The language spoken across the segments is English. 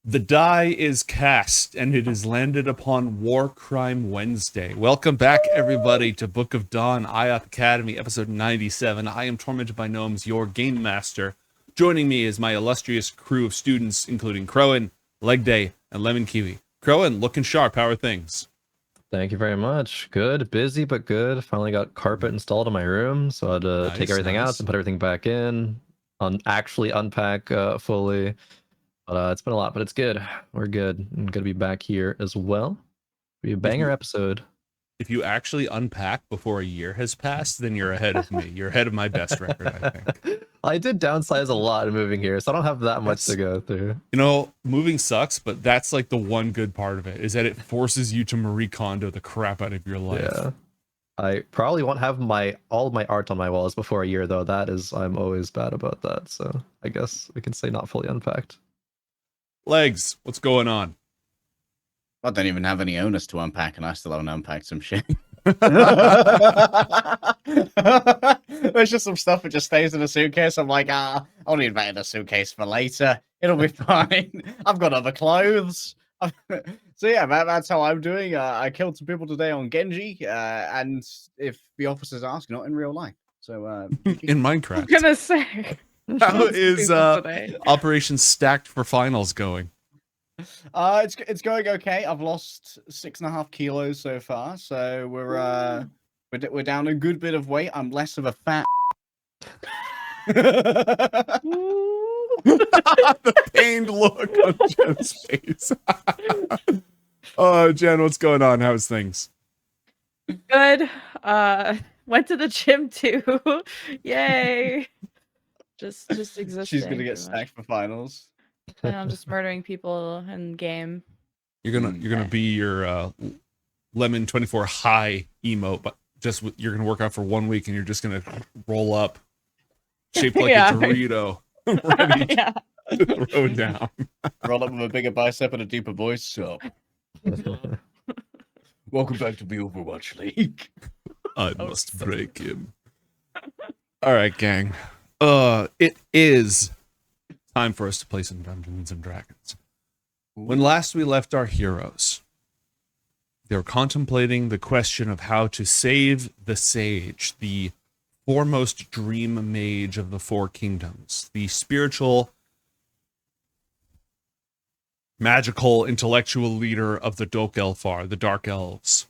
The die is cast, and it is landed upon War Crime Wednesday. Welcome back, everybody, to Book of Dawn, IOTH Academy, episode 97. I am Tormented by Gnomes, your game master. Joining me is my illustrious crew of students, including Crowan, Leg Day, and Lemon Kiwi. Crowan, looking sharp. How are things? Thank you very much. Good, busy, but good. Finally got carpet installed in my room, so I had to take everything out and put everything back in, actually unpack fully. But it's been a lot, but it's good. We're good. I'm gonna be back here as well. Be a banger episode. If you actually unpack before a year has passed, then you're ahead of me. You're ahead of my best record, I think. I did downsize a lot in moving here, so I don't have that much to go through. You know, moving sucks, but that's like the one good part of it, is that it forces you to Marie Kondo the crap out of your life. Yeah. I probably won't have all of my art on my walls before a year, though. I'm always bad about that, so I guess we can say not fully unpacked. Legs, what's going on? I don't even have any owners to unpack, and I still haven't unpacked some shit. There's just some stuff that just stays in a suitcase. I'm like, I'll need that in a suitcase for later. It'll be fine. I've got other clothes. So yeah, that's how I'm doing. I killed some people today on Genji, and if the officers ask, not in real life. So in Minecraft. I'm gonna say. How is Operation Stacked for Finals going? It's going okay. I've lost 6.5 kilos so far, so we're down a good bit of weight. I'm less of a fat. The pained look on Jen's face. Jen, what's going on? How's things? Good. Went to the gym too. Yay. Just existing. She's gonna get stacked for finals. I'm just murdering people in game. You're gonna be your Lemon 24 high emote, but you're gonna work out for 1 week and you're just gonna roll up, shaped like a Dorito, ready to throw down. Roll up with a bigger bicep and a deeper voice. So, welcome back to the Overwatch League. I must break him. All right, gang. It is time for us to play some Dungeons and Dragons. When last we left our heroes, they were contemplating the question of how to save the sage, the foremost dream mage of the Four Kingdoms, the spiritual, magical, intellectual leader of the Dok-Elfar, the Dark Elves,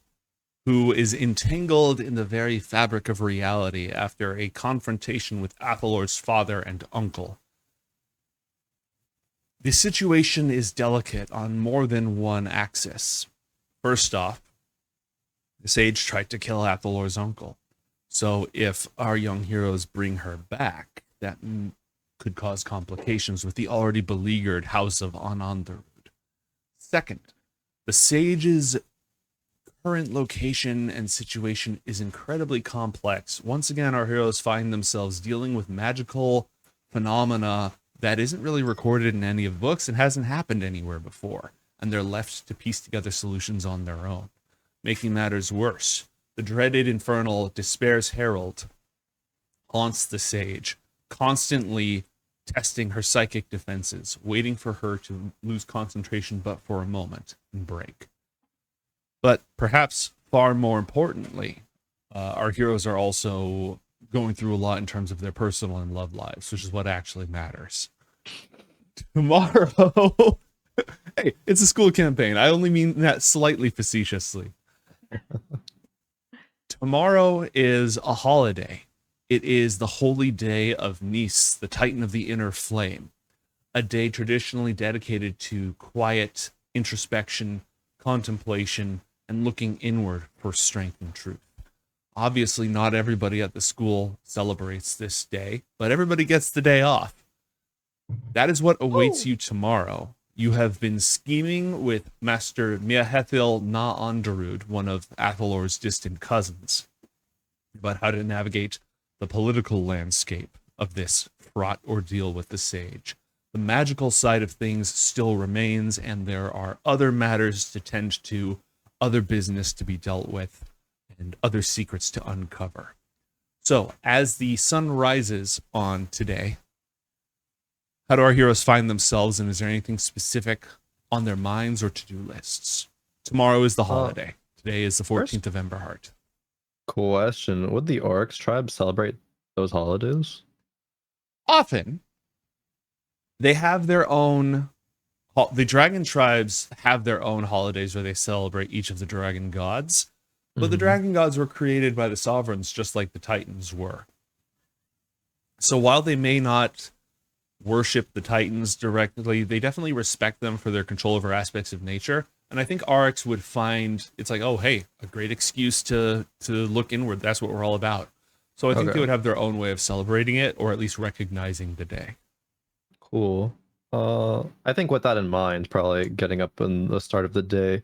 who is entangled in the very fabric of reality after a confrontation with Athalor's father and uncle. The situation is delicate on more than one axis. First off, the sage tried to kill Athalor's uncle. So if our young heroes bring her back, that could cause complications with the already beleaguered House of Anandrud. Second, the sage's current location and situation is incredibly complex. Once again, our heroes find themselves dealing with magical phenomena that isn't really recorded in any of the books and hasn't happened anywhere before, and they're left to piece together solutions on their own. Making matters worse, the dreaded infernal Despair's Herald haunts the sage, constantly testing her psychic defenses, waiting for her to lose concentration but for a moment and break. But perhaps far more importantly, our heroes are also going through a lot in terms of their personal and love lives, which is what actually matters. Tomorrow, hey, it's a school campaign. I only mean that slightly facetiously. Tomorrow is a holiday. It is the holy day of Nis, the Titan of the Inner Flame, a day traditionally dedicated to quiet introspection, contemplation, and looking inward for strength and truth. Obviously, not everybody at the school celebrates this day, but everybody gets the day off. That is what awaits you tomorrow. You have been scheming with Master Miahethil Na Underud, one of Athalor's distant cousins, about how to navigate the political landscape of this fraught ordeal with the sage. The magical side of things still remains, and there are other matters to tend to, other business to be dealt with, and other secrets to uncover. So, as the sun rises on today, how do our heroes find themselves, and is there anything specific on their minds or to-do lists. Tomorrow is the holiday. Today is the 14th of Emberheart. Question: would the Oryx tribe celebrate those holidays? Often, they have their own. The dragon tribes have their own holidays where they celebrate each of the dragon gods, but the dragon gods were created by the sovereigns just like the Titans were. So while they may not worship the Titans directly, they definitely respect them for their control over aspects of nature. And I think Oryx would find it's like, oh, hey, a great excuse to look inward. That's what we're all about. So I think they would have their own way of celebrating it, or at least recognizing the day. Cool. I think with that in mind, probably getting up in the start of the day,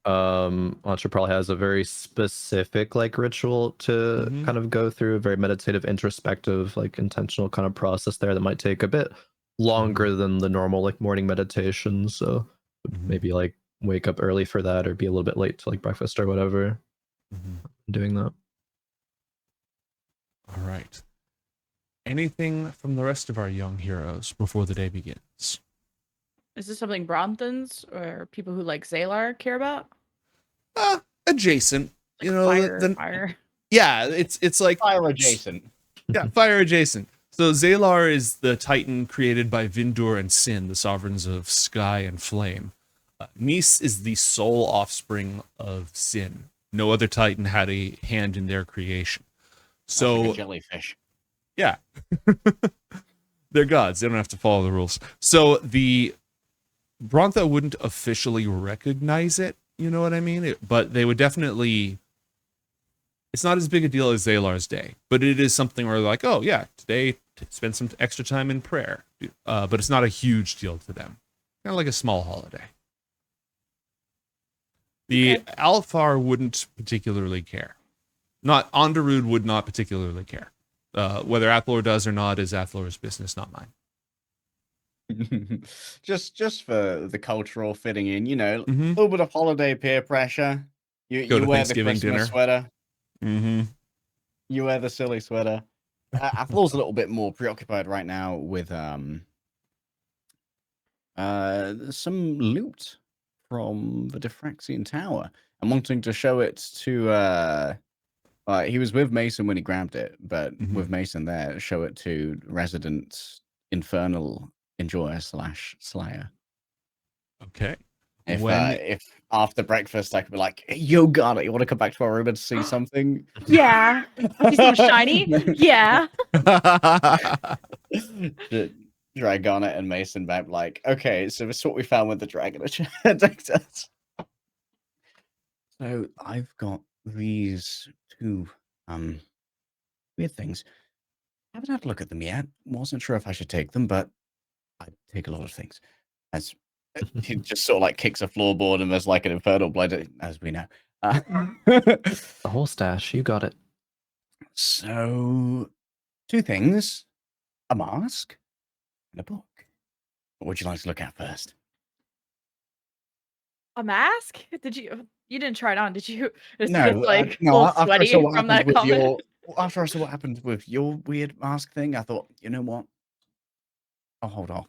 Antra probably has a very specific like ritual to kind of go through, a very meditative, introspective, like intentional kind of process there that might take a bit longer than the normal like morning meditation. So maybe like wake up early for that, or be a little bit late to like breakfast or whatever. Doing that. All right. Anything from the rest of our young heroes before the day begins? Is this something Bronthans or people who like Zalar care about? Adjacent. Like you know, fire. Yeah, it's like fire adjacent. Yeah, fire adjacent. So Zalar is the Titan created by Vindur and Sin, the sovereigns of sky and flame. Nis is the sole offspring of Sin. No other Titan had a hand in their creation. So like a jellyfish. Yeah. They're gods. They don't have to follow the rules. So the Brontha wouldn't officially recognize it, you know what I mean? But they would definitely... It's not as big a deal as Zalar's day, but it is something where they're like, oh yeah, today spend some extra time in prayer. But it's not a huge deal to them. Kind of like a small holiday. The Alfar wouldn't particularly care. Onderud would not particularly care. Whether Athalor does or not is Athalor's business, not mine. just for the cultural fitting in, you know, a little bit of holiday peer pressure. You wear the Christmas dinner. sweater. You wear the silly sweater. Athalor's a little bit more preoccupied right now with some loot from the Diffraxian tower and wanting to show it to he was with Mason when he grabbed it, but with Mason there, show it to resident Infernal enjoyer / slayer. Okay. If after breakfast I could be like, yo, Garnet, you want to come back to our room and see something? Yeah. See something shiny? Yeah. Drag Garnet and Mason back, like, okay, so this is what we found with the dragon attacked us. So I've got these two weird things. Haven't had a look at them yet. Wasn't sure if I should take them, but I take a lot of things. As he just sort of like kicks a floorboard and there's like an infernal blade, as we know. The whole stash, you got it. So, two things: a mask and a book. What would you like to look at first? A mask? You didn't try it on, did you? It's No, just like no. all After I sweaty saw what from happened that with comment. after I saw what happened with your weird mask thing, I thought, you know what? I'll hold off.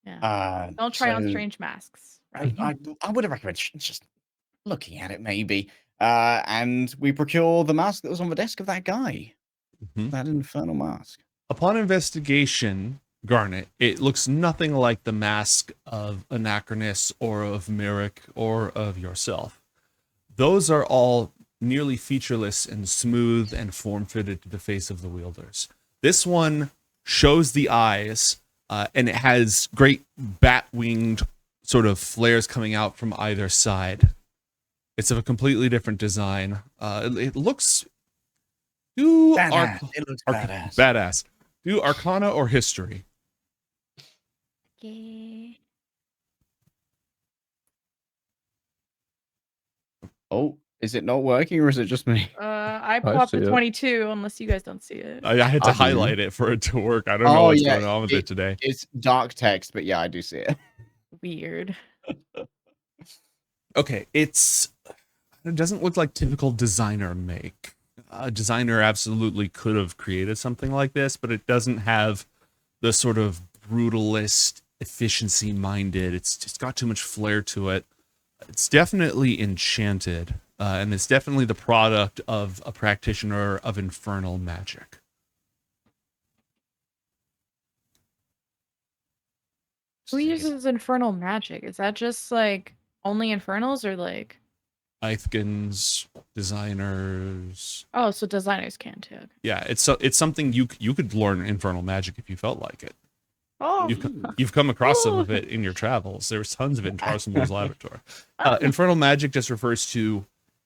Yeah. Don't try on strange masks. Right? I would have recommended just looking at it, maybe. And we procure the mask that was on the desk of that guy. That infernal mask. Upon investigation, Garnet, it looks nothing like the mask of Anacronus or of Merrick or of yourself. Those are all nearly featureless and smooth and form-fitted to the face of the wielders. This one shows the eyes, and it has great bat-winged sort of flares coming out from either side. It's of a completely different design. It looks... It looks badass. Badass. Do Arcana or History? Okay. Oh, is it not working or is it just me? I popped a 22 unless you guys don't see it. I had to highlight it for it to work. I don't know what's going on with it today. It's dark text, but yeah, I do see it. Weird. Okay, it doesn't look like typical designer make. A designer absolutely could have created something like this, but it doesn't have the sort of brutalist efficiency minded. It's got too much flair to it. It's definitely enchanted, and it's definitely the product of a practitioner of infernal magic. Who uses infernal magic? Is that just like only infernals or like? Ithgans, designers. Oh, so designers can too. Yeah, it's something you could learn infernal magic if you felt like it. Oh, You've come across some of it in your travels. There's tons of it in Tarsimor's laboratory. Infernal magic just refers to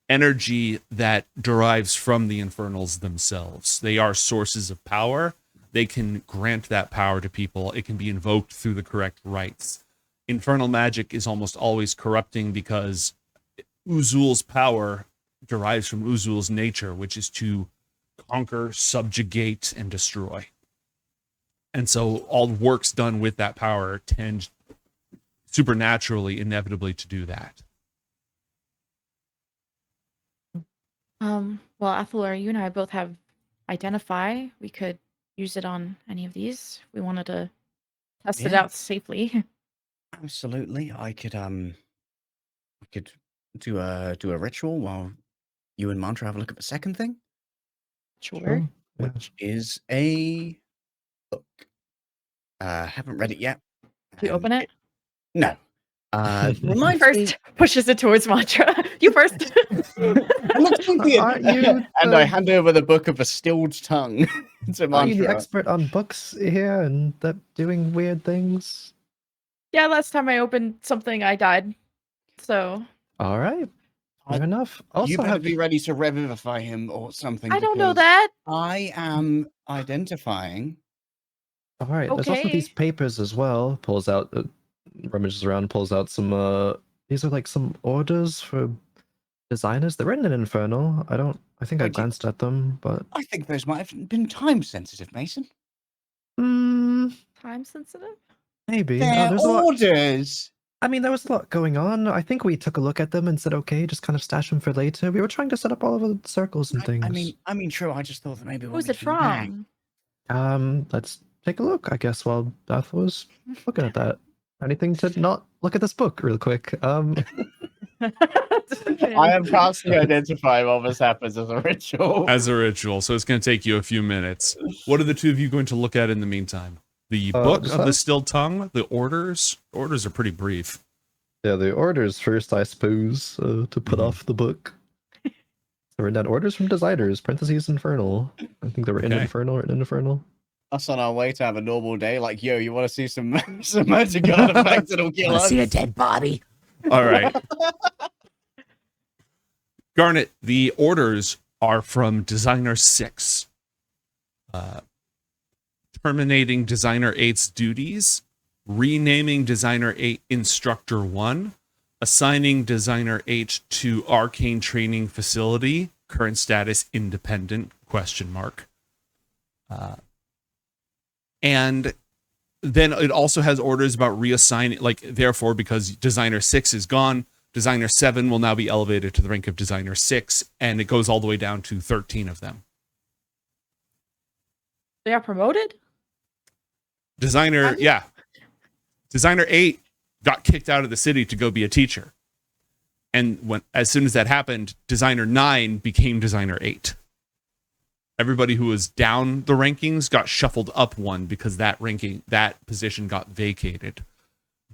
energy that derives from the infernals themselves. They are sources of power. They can grant that power to people. It can be invoked through the correct rites. Infernal magic is almost always corrupting because Uzul's power derives from Uzul's nature, which is to conquer, subjugate, and destroy. And so all works done with that power tend supernaturally, inevitably to do that. well, Athalor, you and I both have identify. We could use it on any of these. We wanted to test it Yeah. out safely. Absolutely. I could do a ritual while you and Mantra have a look at the second thing, Sure. Yeah. which is a book. Haven't read it yet. Do you open it? No. You Reminds first me- pushes it towards Mantra. You first. Aren't you and I hand over the book of a stilled tongue to Are you the Mantra. expert on books here and that doing weird things? Yeah, last time I opened something, I died. So All right, fair enough. You Also, better have be ready to revivify him or something. I don't know because that. I am identifying. all right. There's also these Okay. papers as well. Pulls out, rummages around, pulls out some. These are like some orders for designers. They're written in Infernal. I think I Wait, do you- glanced at them, but I think those might have been time sensitive, Mason. Time sensitive? maybe. They're There's a lot. orders. I mean, there was a lot going on. I think we took a look at them and said, okay, just kind of stash them for later. We were trying to set up all of the circles and things. I mean, true. I just thought that maybe. Who's it from? Let's take a look, I guess, while Beth was looking at that. Anything to not look at this book real quick? I am casting identify while this happens as a ritual. As a ritual, so it's going to take you a few minutes. What are the two of you going to look at in the meantime? The book just of the have- still tongue, the orders. Orders are pretty brief. Yeah, the orders first, I suppose, to put off the book. There were net orders from designers, parentheses Infernal. I think they were in Okay. Infernal, written in Infernal. Us on our way to have a normal day. Like, yo, you want to see some some magic artifacts that'll kill us? See a dead body. All right. Garnet, the orders are from Designer 6. Terminating Designer 8's duties, renaming Designer 8 Instructor 1, assigning Designer 8 to Arcane Training Facility, current status independent, ? And then it also has orders about reassigning, like, therefore, because Designer 6 is gone, Designer 7 will now be elevated to the rank of Designer 6, and it goes all the way down to 13 of them. They are promoted? Designer 8 got kicked out of the city to go be a teacher. And as soon as that happened, Designer 9 became Designer 8. Everybody who was down the rankings got shuffled up one because that position got vacated.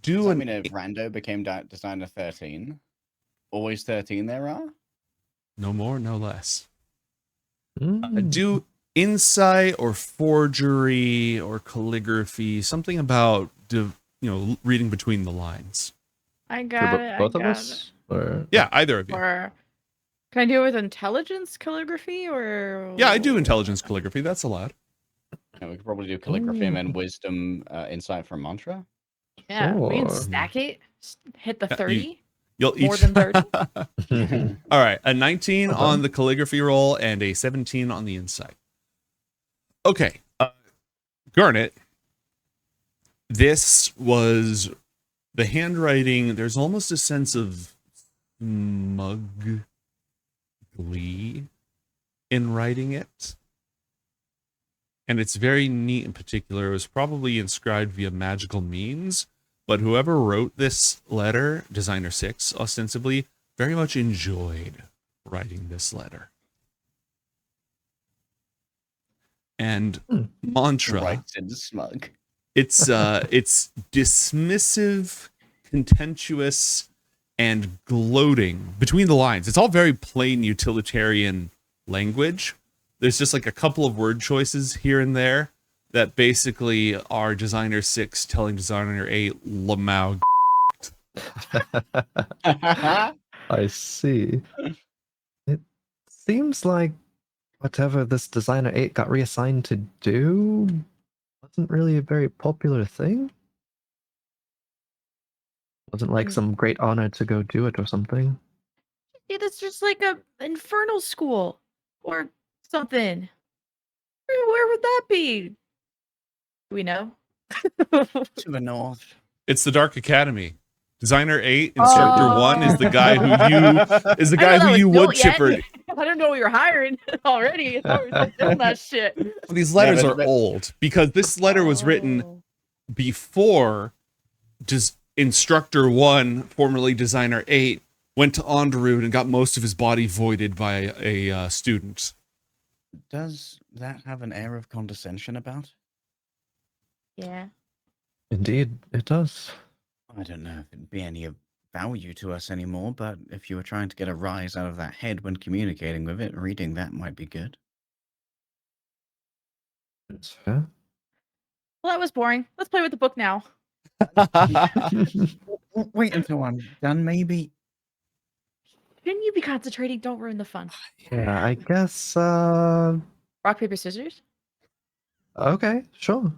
Does that mean if Rando became designer 13? Always 13 there are? No more, no less. Mm. Do insight or forgery or calligraphy, something about reading between the lines. I For got it. both I of got us? Or Yeah, either of you. Or can I do it with intelligence calligraphy or? Yeah, I do intelligence calligraphy. That's allowed. Yeah, we could probably do calligraphy and then wisdom insight from mantra. Yeah, we can Sure. stack it. Hit the Yeah, 30. You'll More each than 30? All right, a 19 Uh-huh. on the calligraphy roll and a 17 on the insight. Okay, Garnet, this was the handwriting. There's almost a sense of smug glee in writing it. and it's very neat in particular. It was probably inscribed via magical means, but whoever wrote this letter, Designer 6, ostensibly, very much enjoyed writing this letter. And mantra, Right and smug. it's dismissive, contemptuous, and gloating between the lines. It's all very plain utilitarian language. There's just like a couple of word choices here and there that basically are Designer 6 telling Designer 8 Lamau. I see. It seems like whatever this Designer 8 got reassigned to do wasn't really a very popular thing. Wasn't like some great honor to go do it or something. Yeah, that's just like a infernal school or something. Where would that be? Do we know? To the north. It's the Dark Academy. Designer 8, Instructor 1 is the guy who you wood chippered. I don't know we were hiring already. I was doing that shit. Well, these letters are old because this letter was written before Instructor 1, formerly Designer 8, went to Onderood and got most of his body voided by a student. Does that have an air of condescension about? Yeah. Indeed, it does. I don't know if it'd be any of value to us anymore, but if you were trying to get a rise out of that head when communicating with it, reading that might be good. It's fair. Well, that was boring. Let's play with the book now. Wait until I'm done, maybe. Shouldn't you be concentrating? Don't ruin the fun. Yeah, I guess, Rock, paper, scissors? okay, sure.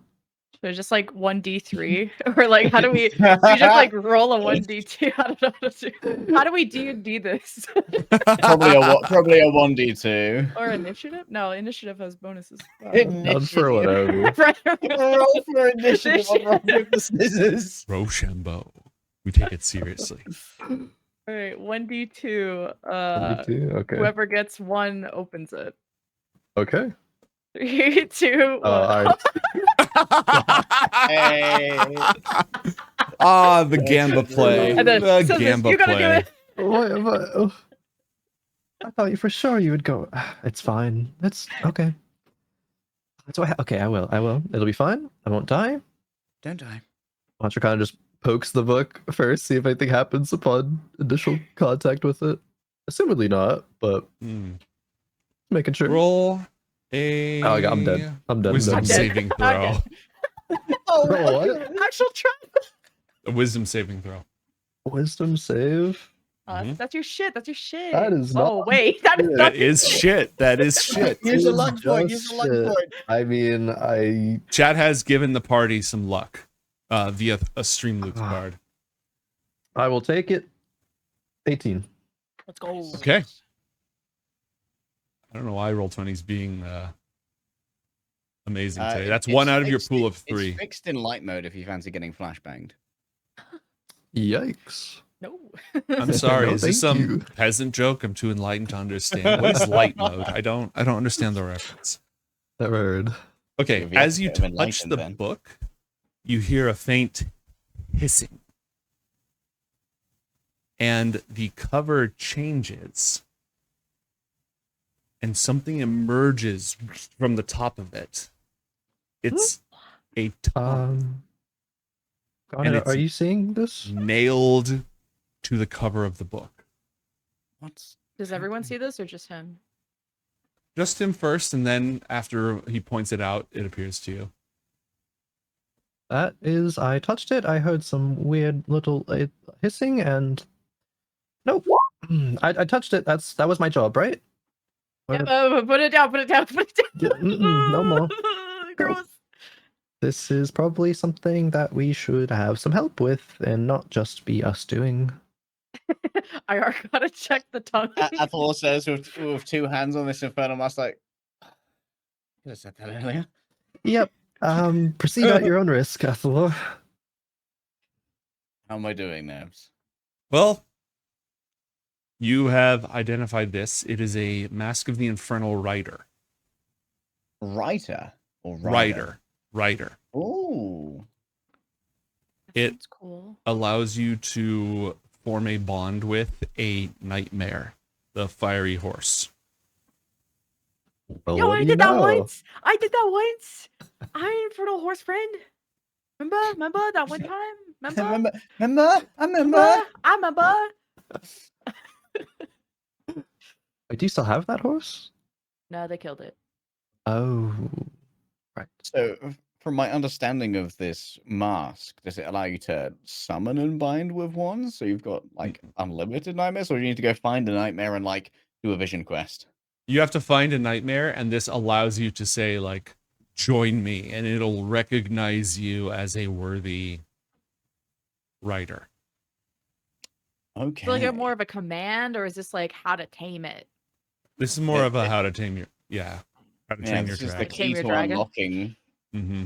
So just like 1d3? Or like, how do we just like roll a 1d2? I don't know how to do. How do we D&D this? Probably a 1d2. Or initiative? No, initiative has bonuses. Done for whatever. Roll for initiative on rock, paper, scissors. Rochambeau. We take it seriously. All right, 1d2. 22? Okay. Whoever gets 1 opens it. Okay. 3, 2, 1. I Hey. Ah, the Gamba play. And then, The scissors, Gamba you gotta do play. it. What? I thought you for sure you would go. It's fine. It's okay. That's why. Okay, I will. It'll be fine. I won't die. Don't die. Mantra kind of just pokes the book first, see if anything happens upon initial contact with it. Assumedly not, but making sure. Roll a. Oh, I'm dead. I'm dead. Wisdom I'm dead. saving throw. Oh, what? Actual try. A wisdom saving throw. Wisdom save. That's your shit. That's your shit. That is Oh not wait, that is shit. not That is shit. That is shit. Use a It's luck point. Use just a luck shit. point. I mean, Chad has given the party some luck via a Streamloops card. I will take it. 18. Let's go. Okay. I don't know why Roll20's being amazing today. That's It's one out of your fixed pool in- of 3. It's fixed in light mode if you fancy getting flashbanged. Yikes. No. I'm sorry. No, Is this thank some you. peasant joke? I'm too enlightened to understand. What is light mode? I don't understand the reference. Never heard. Okay, Maybe as you it's a bit touch enlightened the then. book, you hear a faint hissing. And the cover changes. And something emerges from the top of it. It's a tongue Garnet, it's- are you seeing this? nailed to the cover of the book. What's Does everyone see this or just him? Just him first, and then after he points it out, it appears to you. That is, I touched it. I heard some weird little hissing, and nope. I touched it. That was my job, right? Yeah, put it down. Put it down. Put it Yeah, down. no more. Gross. This is probably something that we should have some help with, and not just be us doing. I gotta check the tongue. Athalor says with 2 hands on this infernal mask, like, could have said that earlier. Yep. Proceed at your own risk, Athalor. How am I doing, Nabs? Well, you have identified this. It is a Mask of the Infernal Rider. Writer. Or Rider. Oh. It That's cool. allows you to form a bond with a nightmare, the fiery horse. Well, Yo, what I do did you that know? once. I did that once. I'm Infernal horse friend. Remember that one time? Remember? I remember. I remember. Wait, do you still have that horse? No, they killed it. Oh, right. So, from my understanding of this mask, does it allow you to summon and bind with one? So you've got like unlimited nightmares, or do you need to go find a nightmare and like do a vision quest? You have to find a nightmare, and this allows you to say, like, join me, and it'll recognize you as a worthy rider. Okay. So like more of a command, or is this like how to tame it? This is more of a how to tame your, how to Yeah, train your this is the dragon. key Tame your to dragon? unlocking. Mm-hmm.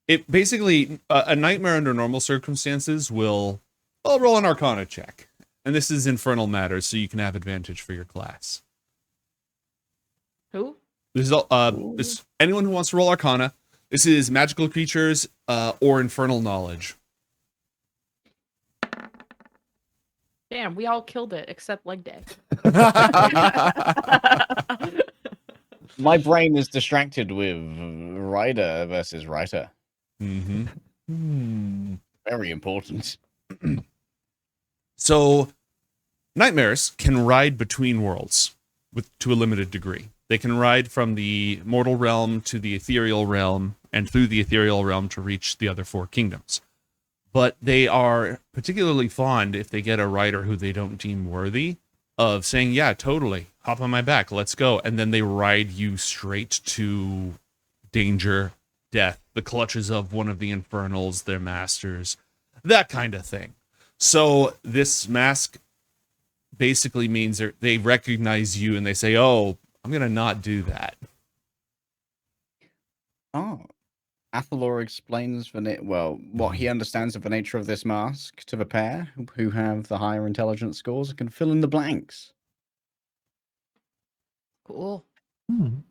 It basically, a nightmare under normal circumstances will, roll an Arcana check. And this is Infernal Matters, so you can have advantage for your class. Who? This is this anyone who wants to roll Arcana. This is magical creatures or infernal knowledge. Damn, we all killed it except leg day. My brain is distracted with rider versus writer. Mm-hmm. Very important. So, nightmares can ride between worlds to a limited degree. They can ride from the mortal realm to the ethereal realm, and through the ethereal realm to reach the other four kingdoms. But they are particularly fond, if they get a rider who they don't deem worthy, of saying, yeah, totally, hop on my back, let's go. And then they ride you straight to danger, death, the clutches of one of the Infernals, their masters, that kind of thing. So this mask basically means they recognize you and they say, oh, I'm going to not do that. Oh. Athalor explains what he understands of the nature of this mask to the pair who have the higher intelligence scores and can fill in the blanks. Cool. On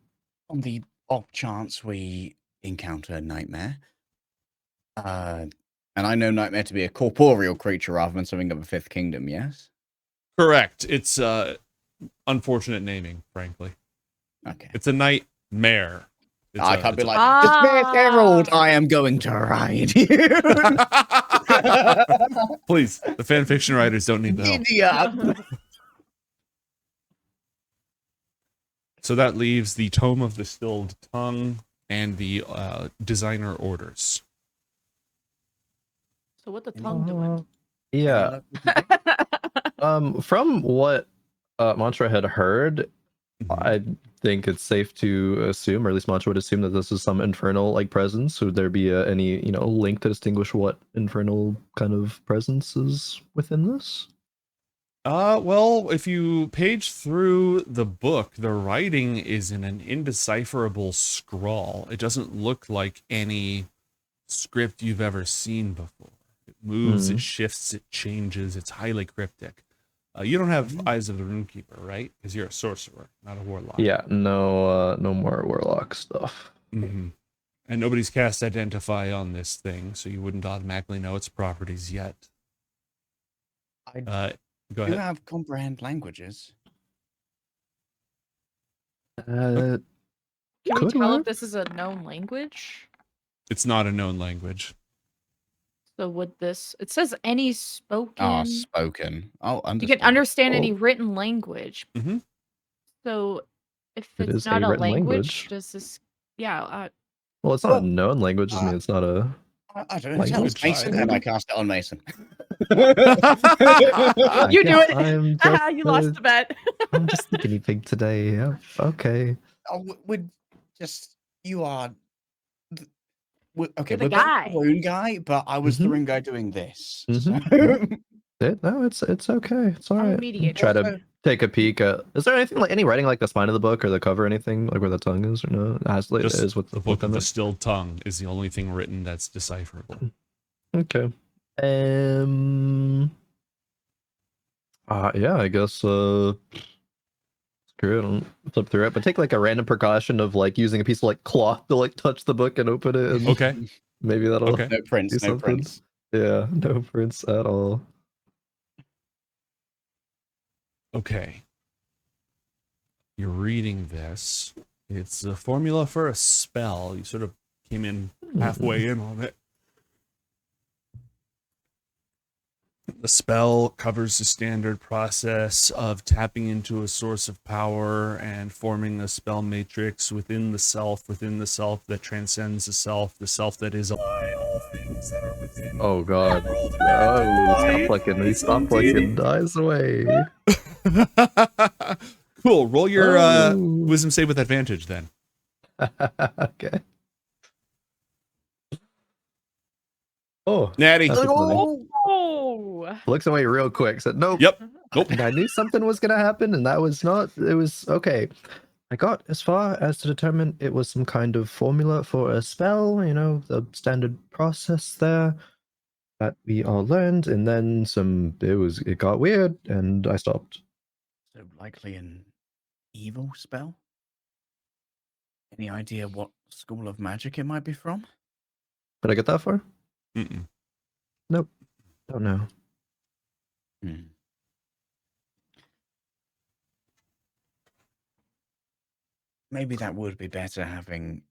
the off chance we encounter a nightmare, and I know nightmare to be a corporeal creature rather than something of a fifth kingdom, yes? Correct. It's unfortunate naming, frankly. Okay. It's a nightmare. I can't be like, Dismiss Herald, I am going to ride you. Please, the fan fiction writers don't need the help. Idiot. So that leaves the Tome of Distilled Tongue and the designer orders. So what the tongue doing? Yeah. From what Mantra had heard, I think it's safe to assume, or at least Mantra would assume, that this is some infernal like presence. Would there be any link to distinguish what infernal kind of presence is within this? Well, if you page through the book, the writing is in an indecipherable scrawl. It doesn't look like any script you've ever seen before. It moves, it shifts, it changes. It's highly cryptic. You don't have Eyes of the Runekeeper, right? Because you're a sorcerer, not a warlock. Yeah, no more warlock stuff. Mm-hmm. And nobody's cast Identify on this thing, so you wouldn't automatically know its properties yet. Go Do ahead. have comprehend languages? Can we Could tell work. if this is a known language? It's not a known language. So would this? It says any spoken. Ah, spoken. Oh, You understood. can understand Oh. any written language. Mm-hmm. So if It it's is not a a written language, language. does this? Yeah. Well, it's not a known language. I mean, it's not a. I don't know. Tell Language. us Mason, and I cast it on Mason. I You do guess it. I'm just, You lost the bet. I'm just the guinea pig today. Yeah. Okay. Oh, you are. Okay, You're the we're both guy. the rune guy, but I was the Mhm. rune guy doing this. Mhm. No, it's okay. It's all I'm a right. mediator. Try to Also- take a peek at. Is there anything like any writing like the spine of the book or the cover, or anything like where the tongue is, or no? It has it Just is with the Book of within the it. Distilled Tongue is the only thing written that's decipherable. Okay. Yeah, I guess through it and flip through it, but take like a random precaution of like using a piece of like cloth to like touch the book and open it. And Okay. maybe that'll Okay. No do prints, no something. prints. Yeah, no prints at all. Okay. You're reading this. It's a formula for a spell. You sort of came in halfway in on it. The spell covers the standard process of tapping into a source of power and forming a spell matrix within the self that transcends the self that is all things that are within. Oh god. Oh, stop looking, dies away. Cool. Roll your Oh. wisdom save with advantage then. Okay. Oh, Natty. that's funny. Oh. Looks away real quick. Said nope. Yep. Nope. And I knew something was gonna happen, and that was not. It was okay. I got as far as to determine it was some kind of formula for a spell. You know, the standard process there that we all learned, and then some. It got weird, and I stopped. So likely an evil spell? Any idea what school of magic it might be from? Did I get that far? Mm-mm. Nope. Don't know. Hmm. Maybe that would be better having.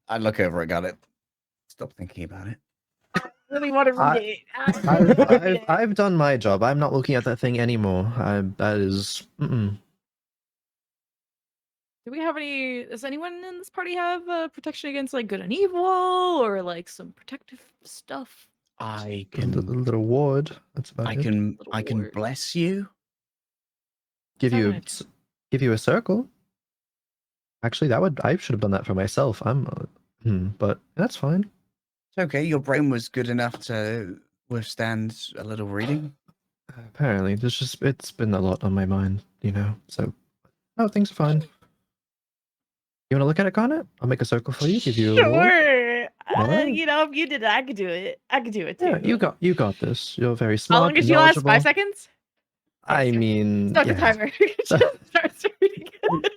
I look over at Garnet. Stop thinking about it. Really want to read it. I've done my job. I'm not looking at that thing anymore. That is. Do we have any? Does anyone in this party have protection against like good and evil, or like some protective stuff? I A can. little ward. That's about I it. can. Little I can ward. bless you. Give you Good. give you a circle. Actually, I should have done that for myself. But that's fine. It's okay. Your brain was good enough to withstand a little reading. Apparently, it's been a lot on my mind, you know. So, no, things are fine. You want to look at it, Garnet? I'll make a circle for you. Give you a ward. Sure. Alright. You know, if you did it, I could do it. I could do it too. Yeah, you got this. You're very How smart. long did you last? 5 knowledgeable. seconds? I mean, Start the yeah. timer. Starts reading.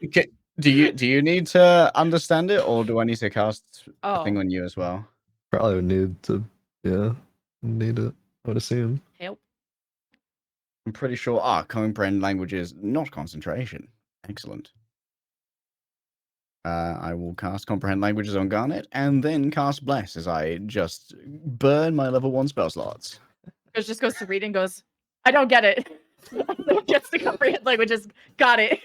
Okay. Do you need to understand it, or do I need to cast a thing Oh, on you as well? Probably would need to. Yeah, need it. I would assume. help. I'm pretty sure. Comprehend language is not concentration. Excellent. I will cast comprehend languages on Garnet, and then cast bless as I just burn my level 1 spell slots. Goes just goes to read and goes, I don't get it. Gets to comprehend languages. Got it.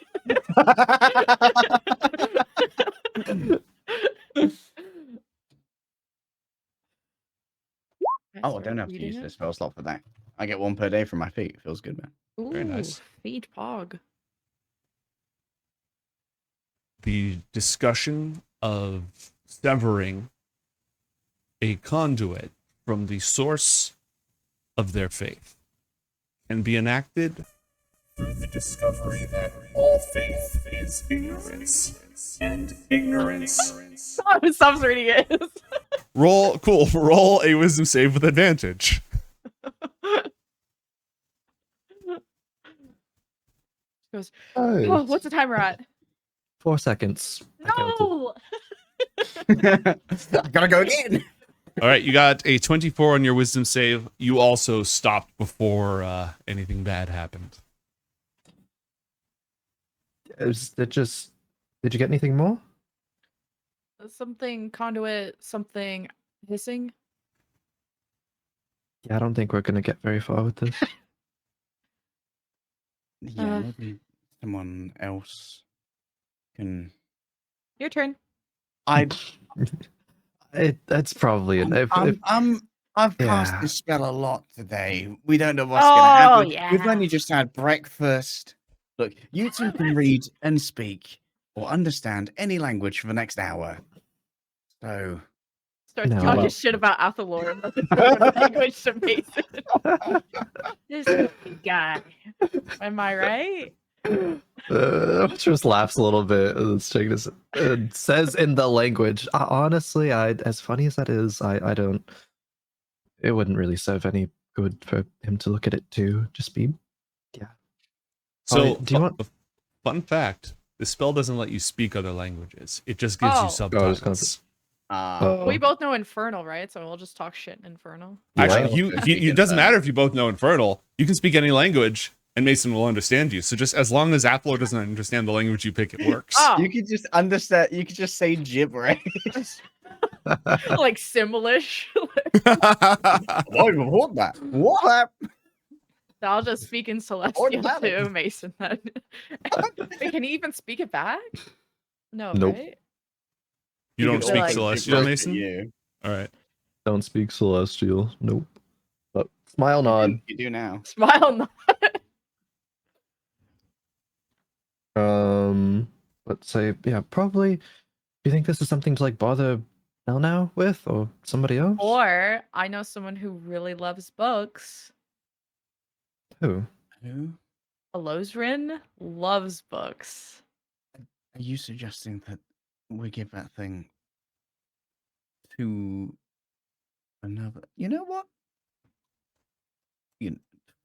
Oh, I don't have to use this spell slot for that. I get 1 per day from my feet. Feels good, man. Ooh, Very nice. Feed pog. The discussion of severing a conduit from the source of their faith can be enacted through the discovery that all faith is ignorance, and ignorance. Stops reading it. Roll a wisdom save with advantage. Goes, oh, what's the timer at? 4 seconds. I counted. No. I gotta go again. All right, you got a 24 on your wisdom save. You also stopped before anything bad happened. Did you get anything more? Something conduit, something hissing. Yeah, I don't think we're gonna get very far with this. Yeah, maybe someone else can. Your turn. That's probably it. I've cast Yeah. this spell a lot today. We don't know what's gonna happen. yeah. We've only just had breakfast. Look, you two can read and speak or understand any language for the next hour. So Starts No, talking well- shit about Athalor and the language to Mason. This guy. Am I right? Just laughs a little bit and says in the language. Honestly, as funny as that is, I don't. It wouldn't really serve any good for him to look at it too. Just be, yeah. So, do you want? Fun fact: this spell doesn't let you speak other languages. It just gives Oh. you it's subtitles. We both know Infernal, right? So we'll just talk shit in Infernal. Actually, Yeah. it doesn't matter if you both know Infernal. You can speak any language, and Mason will understand you. So just as long as Athalor doesn't understand the language you pick, it works. Oh, You could just understand. You could just say gibberish. like Simlish. I even heard that. What? I'll just speak in Celestial that is- too, Mason. Then. Wait, can he even speak it back? No, Nope. right? You don't could speak like- Celestial, gibberish at Mason? You. All right. Don't speak celestial. Nope. But smile nod. You do now. Smile. Let's say, yeah, probably. Do you think this is something to like bother Elnow with, or somebody else? Or I know someone who really loves books. Who? Who? Alozrin loves books. Are you suggesting that we give that thing to another? You know what?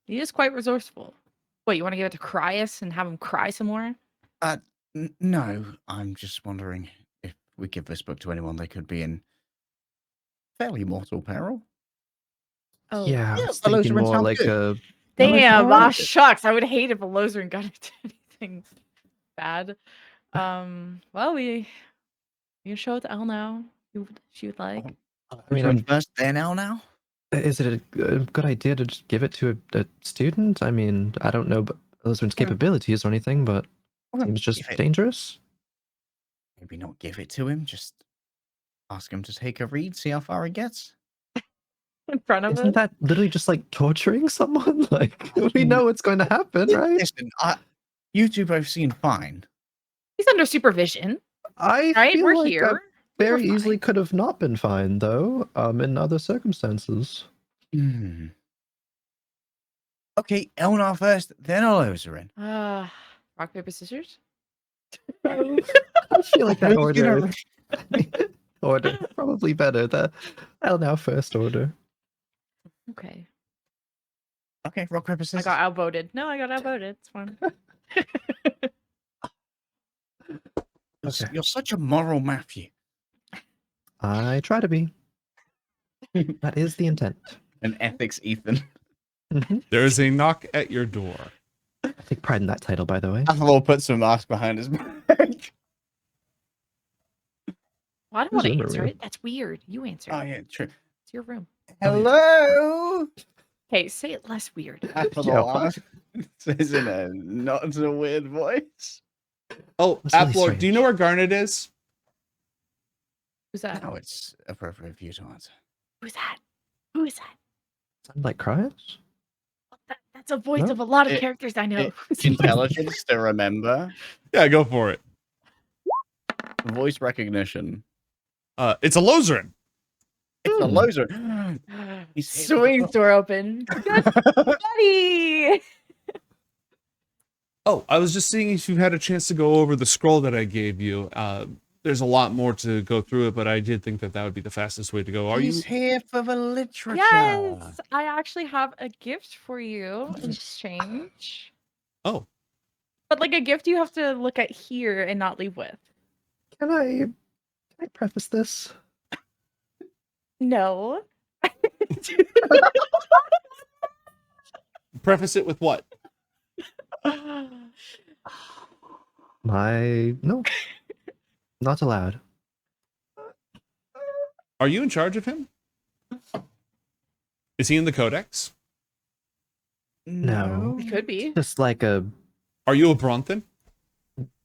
He is quite resourceful. Wait, you want to give it to Cryus and have him cry some more? No, I'm just wondering if we give this book to anyone, they could be in fairly mortal peril. Oh, Yeah, I Yeah, was Alozrin thinking more sounds like good. a. damn! Alright. Ah, shucks. I would hate if Alozrin got into anything bad. Well, we can show it to Elle now. She would like. I mean, mean, first then now. Is it a good idea to just give it to a student? I mean, I don't know Elizabeth's capabilities or anything, but Well, seems just give it- dangerous. Maybe not give it to him. Just ask him to take a read, see how far he gets. In front of Isn't us. that literally just like torturing someone? Like, we know what's going to happen, right? Listen, you two both seem fine. He's under supervision, I right? feel We're like here. I very We're easily fine. could have not been fine, though, in other circumstances. Hmm. Okay, Elnar first, then Alozrin. Rock, paper, scissors? I feel like that Who's order gonna- order probably better. I'll now first order. Okay. Okay, rock, paper, I scissors. got outvoted. No, I got outvoted. It's fine. Okay. You're such a moral Matthew. I try to be. That is the intent. An ethics Ethan. There is a knock at your door. I take pride in that title, by the way. Athalor puts some mask behind his back. Well, I don't want to Who's in the answer room? it. That's weird. You answer. Oh it. yeah, true. It's your room. Hello, Okay, say it less weird. Athalor. Says in a not so weird voice. Oh, That's really Athalor, do you know where Garnet is? Who's that? Now it's appropriate for you to answer. Who's that? Who is that? Sound like cries? That's a voice No? of a lot of It- characters I know. Intelligence to remember. Yeah, go for it. Voice recognition. It's a Lozrin. It's a Hmm. loser. He's Swings door open. Buddy! Oh, I was just seeing if you've had a chance to go over the scroll that I gave you. There's a lot more to go through it, but I did think that would be the fastest way to go. Are you? He's here for the literature. Yes! I actually have a gift for you in exchange. Oh, But like a gift you have to look at here and not leave with. Can I preface this? No. preface it with what? No. Not allowed. Are you in charge of him? Is he in the Codex? No. It could be. Just like a Are you a Bronthan?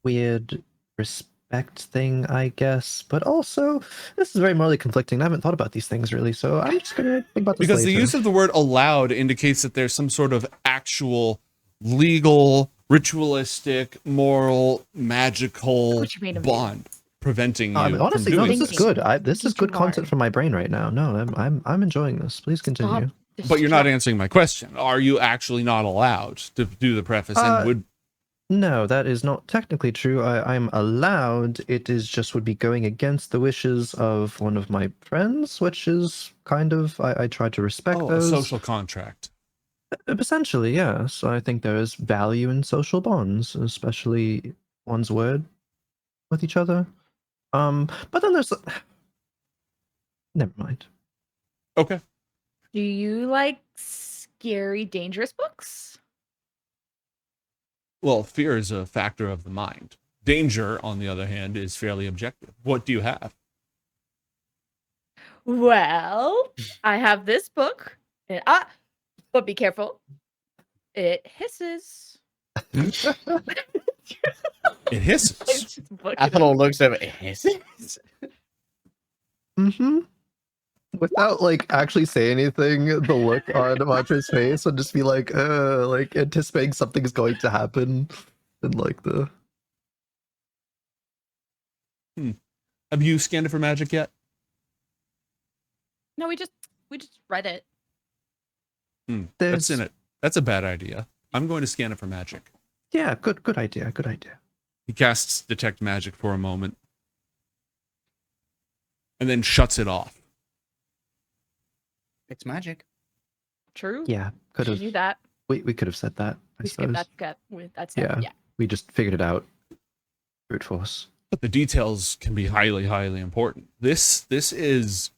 weird respect thing, I guess. But also, this is very morally conflicting. I haven't thought about these things really, so I'm just gonna think about this Because the later. use of the word allowed indicates that there's some sort of actual legal, ritualistic, moral, magical What you made him do. bond preventing you honestly, from no, doing this is this. good. This is Thinking good too content hard. for my brain right now. No, I'm enjoying this. Please continue. Stop But you're not distract- answering my question. Are you actually not allowed to do the preface? And would No, that is not technically true. I'm allowed. It is just would be going against the wishes of one of my friends, which is kind of I try to respect a those. social contract? Essentially, yes. I think there is value in social bonds, especially one's word with each other. But then there's never mind. Okay. Do you like scary, dangerous books? Well, fear is a factor of the mind. Danger, on the other hand, is fairly objective. What do you have? Well, I have this book. But be careful. It hisses. It hisses. Athalor looks over. Hisses. Mm-hmm. Without like actually saying anything, the look on Mantra's face would just be like anticipating something's going to happen, and like the. Have you scanned it for magic yet? No, we just read it. That's in it. That's a bad idea. I'm going to scan it for magic. Yeah, good idea. Good idea. He casts detect magic for a moment, and then shuts it off. It's magic. True. Yeah, could We have. knew that. We could have said that. I We skipped suppose. that step. That step. Yeah. Yeah. We just figured it out. Brute force. But the details can be highly, highly important. This is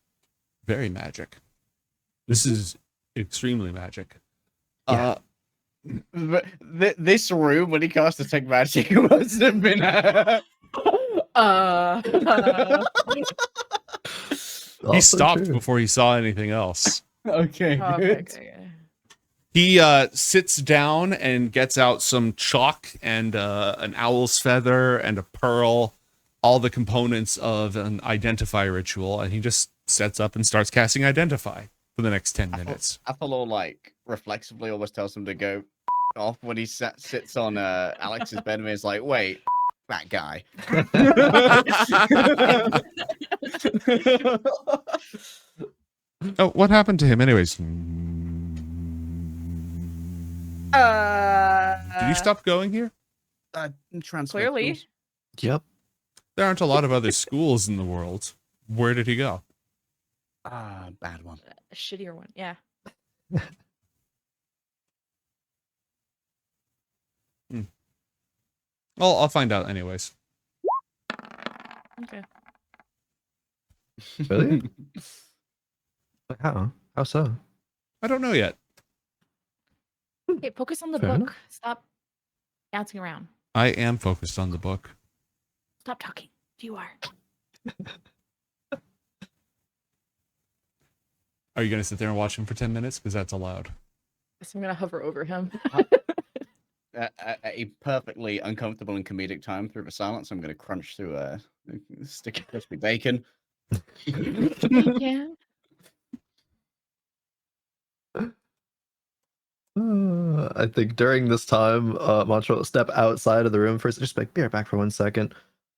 very magic. This is extremely magic. Yeah. This room, when he cast detect magic, must have been. He stopped before he saw anything else. Okay, good. Okay. He sits down and gets out some chalk and an owl's feather and a pearl, all the components of an identify ritual, and he just sets up and starts casting identify for the next 10 minutes. Athalor, like, reflexively almost tells him to go off when he sits on Alex's bed and is like, wait, that guy. Oh, what happened to him anyways? Did you stop going here? Clearly. Yep. There aren't a lot of other schools in the world. Where did he go? Bad one. A shittier one. Yeah. Well, I'll find out anyways. Okay. Really? How? How so? I don't know yet. Okay, focus on the Fair book. enough. Stop bouncing around. I am focused on the book. Stop talking. You are. Are you going to sit there and watch him for 10 minutes? Because that's allowed. So I'm gonna hover over him. A perfectly uncomfortable and comedic time through the silence. I'm going to crunch through a stick of crispy bacon. Yeah. I think during this time, Mantra will step outside of the room first, just like, be right back for 1 second,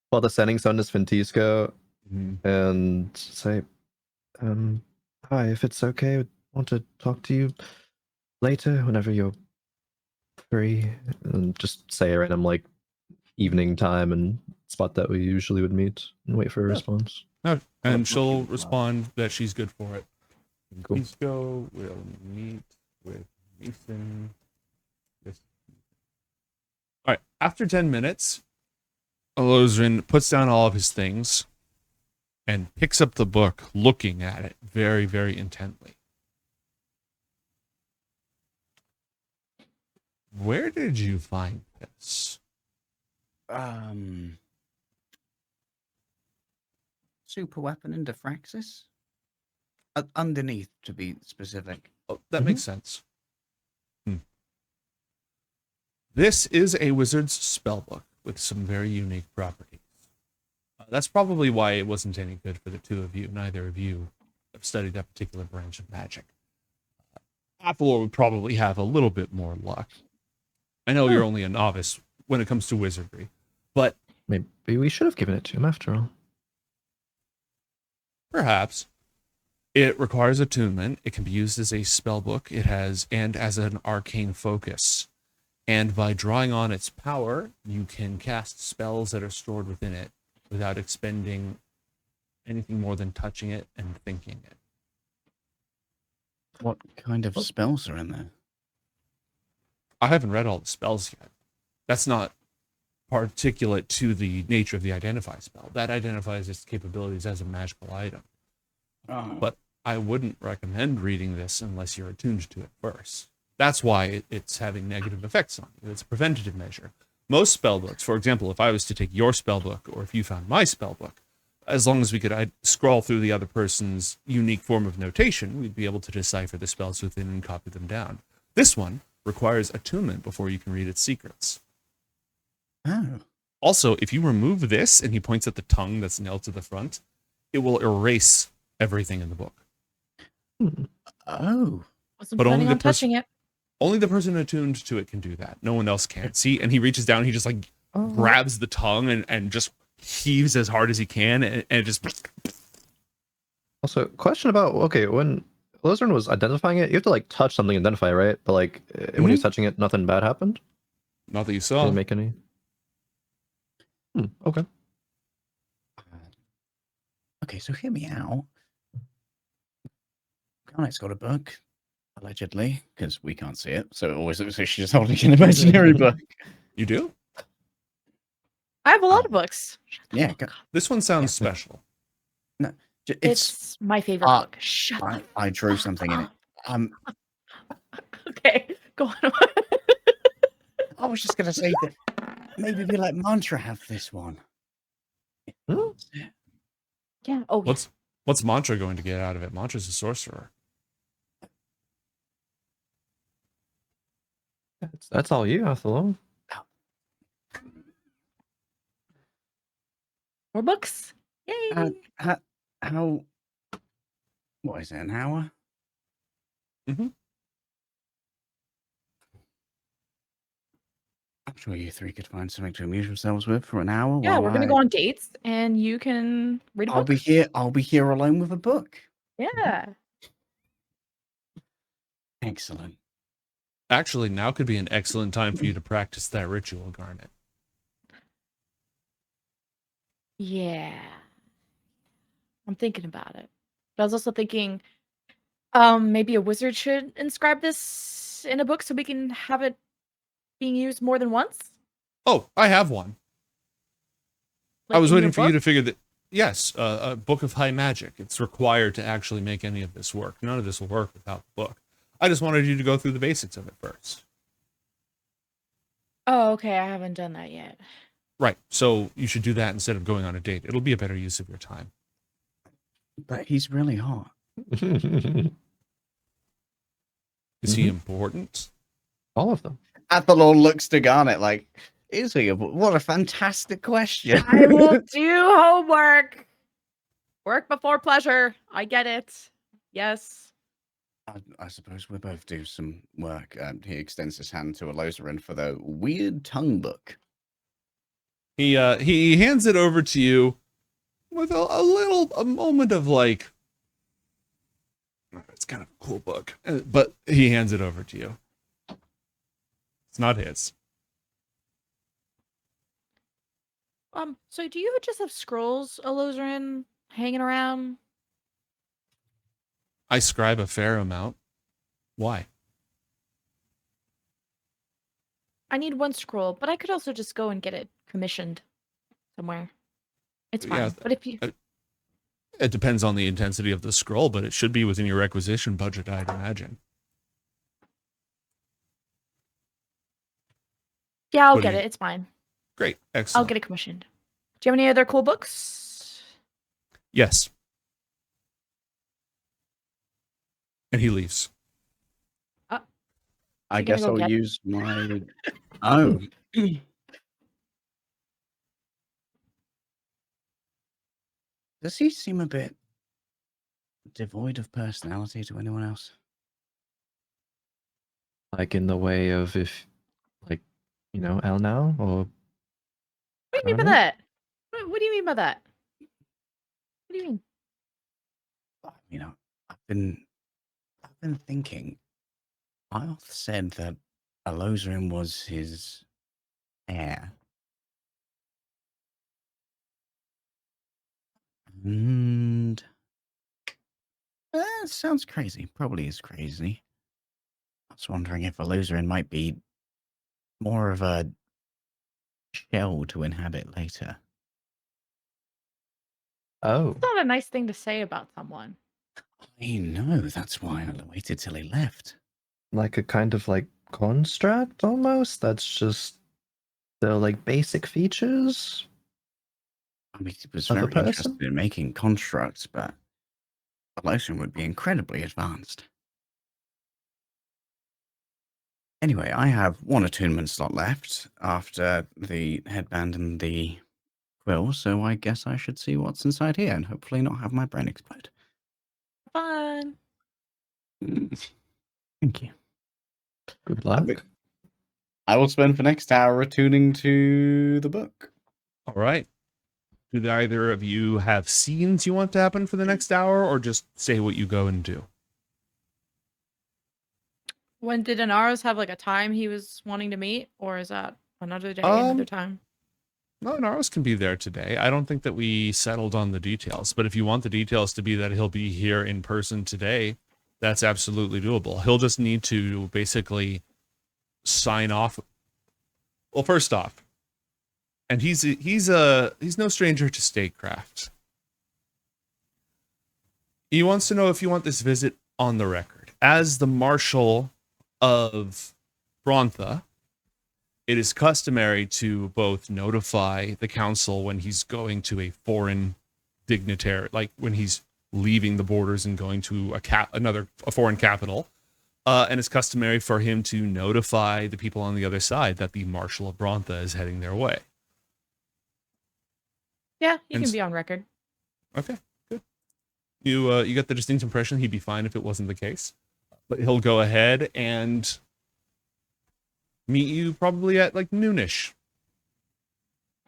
while the sending sun is Ventisco, and say, hi, if it's okay, I want to talk to you later, whenever you're free, and just say a random, like, evening time and spot that we usually would meet, and wait for a response. No, and she'll respond that she's good for it. Cool. Ventisco will meet with Mason. Yes. All right. After 10 minutes, Alozrin puts down all of his things and picks up the book, looking at it very, very intently. Where did you find this? Super weapon in Diffraxus? Underneath, to be specific. Oh, that makes sense. This is a wizard's spellbook with some very unique properties. That's probably why it wasn't any good for the two of you. Neither of you have studied that particular branch of magic. Athalor would probably have a little bit more luck. I know you're only a novice when it comes to wizardry, but Maybe we should have given it to him after all. perhaps. It requires attunement. It can be used as a spellbook. It has, and as an arcane focus. And by drawing on its power, you can cast spells that are stored within it without expending anything more than touching it and thinking it. What kind of spells are in there? I haven't read all the spells yet. That's not particulate to the nature of the identify spell. That identifies its capabilities as a magical item. Oh. But I wouldn't recommend reading this unless you're attuned to it first. That's why it's having negative effects on you. It's a preventative measure. Most spell books, for example, if I was to take your spell book, or if you found my spell book, as long as we could scroll through the other person's unique form of notation, we'd be able to decipher the spells within and copy them down. This one requires attunement before you can read its secrets. Oh. Also, if you remove this, and he points at the tongue that's nailed to the front, it will erase everything in the book. Oh. Wasn't But only planning the on touching it. Only the person attuned to it can do that. No one else can. See, and he reaches down, he just like grabs the tongue and just heaves as hard as he can, and it just... Also, question about, okay, when Lizard was identifying it, you have to like touch something and identify, right? But like when he was touching it, nothing bad happened? Not that you saw. Didn't make any? Okay. Okay, so hear me out. Garnet's got a book, allegedly, because we can't see it. So it always looks like she's holding an imaginary book. You do? I have a lot of books. Yeah, This one sounds special. it's my favorite book. Shut up. I drew something in it. Okay, go on. I was just gonna say that maybe we let Mantra have this one. Yeah. Oh, What's Mantra going to get out of it? Mantra's a sorcerer. That's all you, Athalor. more books. Yay! How? What is it? An hour? Mm-hmm. I'm sure you three could find something to amuse yourselves with for an hour. Yeah, while we're gonna go on dates, and you can read a book. I'll be here alone with a book. Yeah. Excellent. Actually, now could be an excellent time for you to practice that ritual, Garnet. Yeah. I'm thinking about it. But I was also thinking, maybe a wizard should inscribe this in a book so we can have it being used more than once. Oh, I have one. Like I was in waiting your for you book? to figure that. Yes, a book of high magic. It's required to actually make any of this work. None of this will work without the book. I just wanted you to go through the basics of it first. Oh, okay. I haven't done that yet. Right. So you should do that instead of going on a date. It'll be a better use of your time. But he's really hot. Is he important? All of them. Athalor looks to Garnet like, is he? What a fantastic question. I will do homework. Work before pleasure. I get it. Yes. I suppose we both do some work. He extends his hand to Alozarin for the weird tongue book. He hands it over to you with a moment of like, it's kind of a cool book, but he hands it over to you. It's not his. So do you just have scrolls, Alozarin, hanging around? I scribe a fair amount. Why? I need one scroll, but I could also just go and get it commissioned somewhere. It's fine. Yeah, but if you it depends on the intensity of the scroll, but it should be within your requisition budget, I'd imagine. Yeah, I'll What do get you- it. It's fine. Great. Excellent. I'll get it commissioned. Do you have any other cool books? Yes. And he leaves. I You gonna guess go I'll get- use my... Oh. Does he seem a bit devoid of personality to anyone else? Like in the way of if, like, you know, El now or... What do you mean by Garnet? that? What do you mean by that? What do you mean? You know, I've been thinking. IOTH said that Alozarin was his heir. And sounds crazy. Probably is crazy. I was wondering if Alozarin might be more of a shell to inhabit later. Oh, It's not a nice thing to say about someone. I know, that's why I waited till he left. like a kind of like construct almost. That's just the like basic features I mean, he was of a very interested person. in making constructs, but the lotion would be incredibly advanced. Anyway, I have one attunement slot left after the headband and the quill, so I guess I should see what's inside here and hopefully not have my brain explode. Fun. Thank you. Good luck. I will spend the next hour attuning to the book. All right. Do either of you have scenes you want to happen for the next hour, or just say what you go and do? When did Anaros have like a time he was wanting to meet, or is that another day, another time? No, Naros can be there today. I don't think that we settled on the details, but if you want the details to be that he'll be here in person today, that's absolutely doable. He'll just need to basically sign off. Well, first off, and he's no stranger to statecraft. He wants to know if you want this visit on the record. As the Marshal of Brontha, it is customary to both notify the council when he's going to a foreign dignitary, like when he's leaving the borders and going to a foreign capital, and it's customary for him to notify the people on the other side that the Marshal of Brontha is heading their way. Yeah, he can be on record. Okay, good. You get the distinct impression he'd be fine if it wasn't the case, but he'll go ahead and meet you probably at like noonish.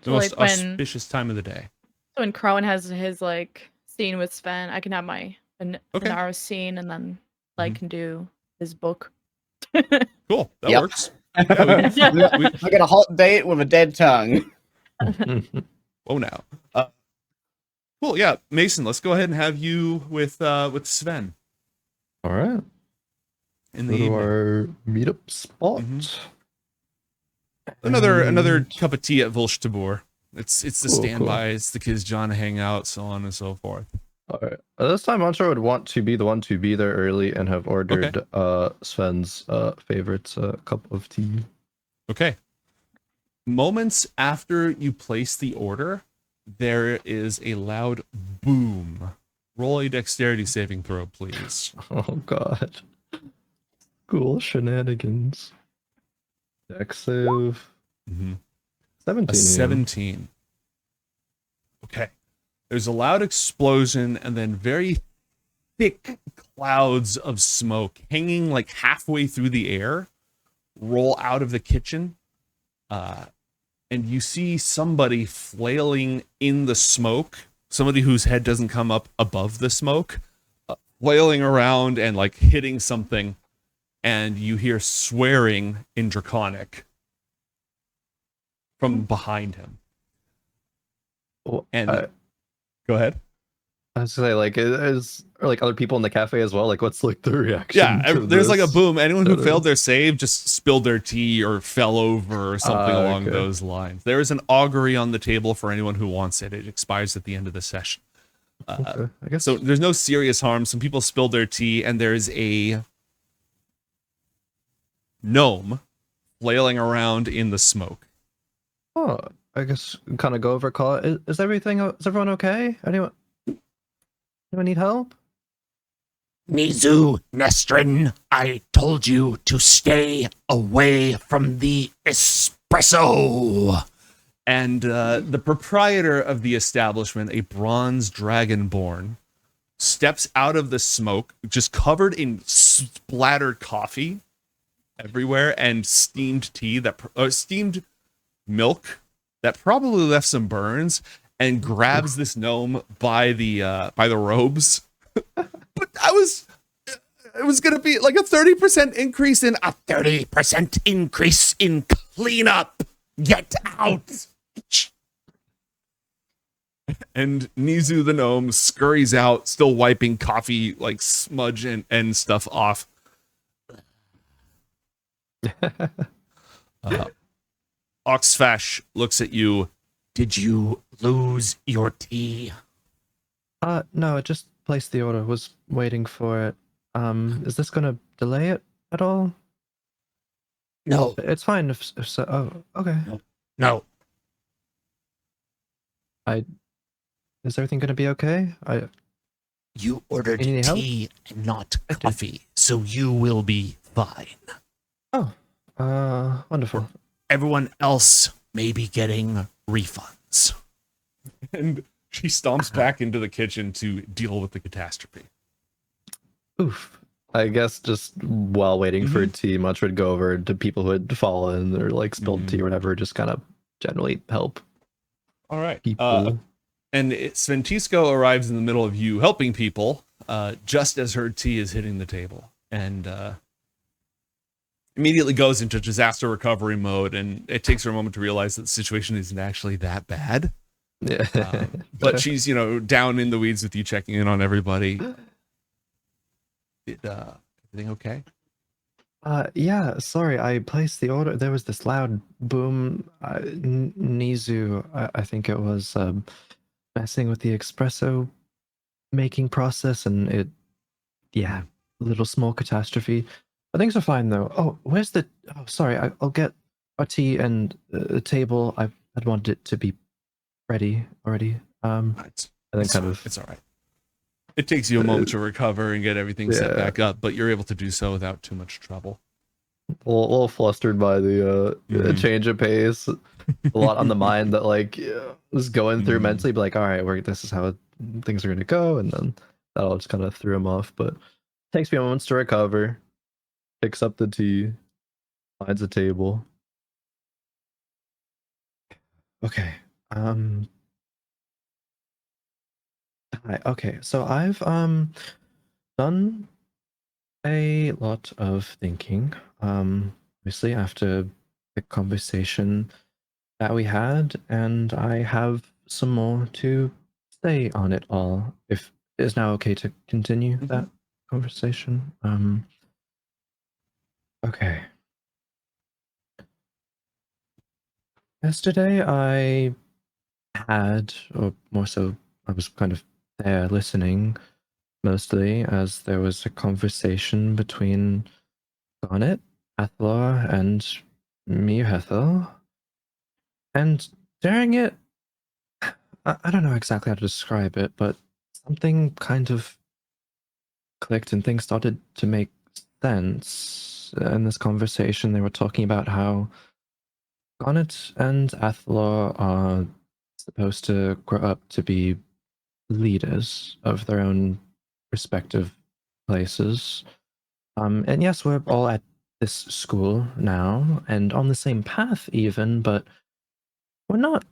The So, most like, when auspicious time of the day. So when Crowan has his like scene with Sven, I can have my Okay. Anaros scene, and then like can do his book. Cool, that Yep. works. I got a hot date with a dead tongue. Oh, now. Cool, yeah, Mason. Let's go ahead and have you with Sven. All right. In Go the to evening. our meetup spot. Another cup of tea at Volstabur. It's the Cool, standby. It's the kids John hangout, so on and so forth. All right. This time, Monstro would want to be the one to be there early and have ordered Sven's favorite cup of tea. Okay. Moments after you place the order, there is a loud boom. Roll a dexterity saving throw, please. Oh God. Cool shenanigans. Dex save. 17. A 17. Okay. There's a loud explosion and then very thick clouds of smoke hanging like halfway through the air roll out of the kitchen. And you see somebody flailing in the smoke, somebody whose head doesn't come up above the smoke, flailing around and like hitting something. And you hear swearing in Draconic from behind him. Well, And go ahead. I was gonna say, like, is like other people in the cafe as well? Like, what's like the reaction? Yeah, to there's like a this? boom. Anyone who failed their save just spilled their tea or fell over or something along Okay. those lines. There is an augury on the table for anyone who wants it. It expires at the end of the session. Okay, I guess So there's no serious harm. Some people spilled their tea, and there's a gnome flailing around in the smoke. Oh, I guess kind of go over call. Is everyone okay? Anyone need help? Nizu, Nestrin, I told you to stay away from the espresso. And the proprietor of the establishment, a bronze dragonborn, steps out of the smoke, just covered in splattered coffee everywhere and steamed tea steamed milk that probably left some burns, and grabs this gnome by the robes. But it was gonna be like a 30% increase in A 30% increase in cleanup. Get out. And Nizu the gnome scurries out, still wiping coffee like smudge and stuff off. Oxfash looks at you. Did you lose your tea? No, I just placed the order. Was waiting for it. Is this gonna delay it at all? No, It's fine if so. Oh, okay. no. Is everything gonna be okay? You ordered You need help? tea and not I did. coffee, so you will be fine. Wonderful. Everyone else may be getting refunds. And she stomps back into the kitchen to deal with the catastrophe. Oof. I guess just while waiting for tea, Much would go over to people who had fallen or like spilled tea or whatever, just kind of generally help All right. people. And Sventisco arrives in the middle of you helping people, just as her tea is hitting the table, and immediately goes into disaster recovery mode. And it takes her a moment to realize that the situation isn't actually that bad. Yeah. But she's, down in the weeds with you, checking in on everybody. Everything okay? Yeah, sorry, I placed the order. There was this loud boom. Nizu, I think it was, messing with the espresso making process, and it, yeah, little small catastrophe. But things are fine though. Oh, where's the? Oh, sorry, I'll get our tea and a table. I'd wanted it to be ready already. It's And then kind of it's all right. It takes you a moment to recover and get everything set Yeah. back up, but you're able to do so without too much trouble. a little flustered by the change of pace. A lot on the mind that like was going through mentally, but like, all right, this is how things are gonna go, and then that all just kind of threw him off. But takes me moments to recover. Picks up the tea, finds a table. Okay. Hi. Okay. So I've done a lot of thinking. Obviously after the conversation that we had, and I have some more to say on it all. If it is now okay to continue that conversation. Okay. Yesterday I had, or more so, I was kind of there listening mostly as there was a conversation between Garnet, Athalor, and me, Ethel. And during it, I don't know exactly how to describe it, but something kind of clicked and things started to make sense. In this conversation, they were talking about how Garnet and Athalor are supposed to grow up to be leaders of their own respective places. And yes, we're all at this school now and on the same path even, but we're not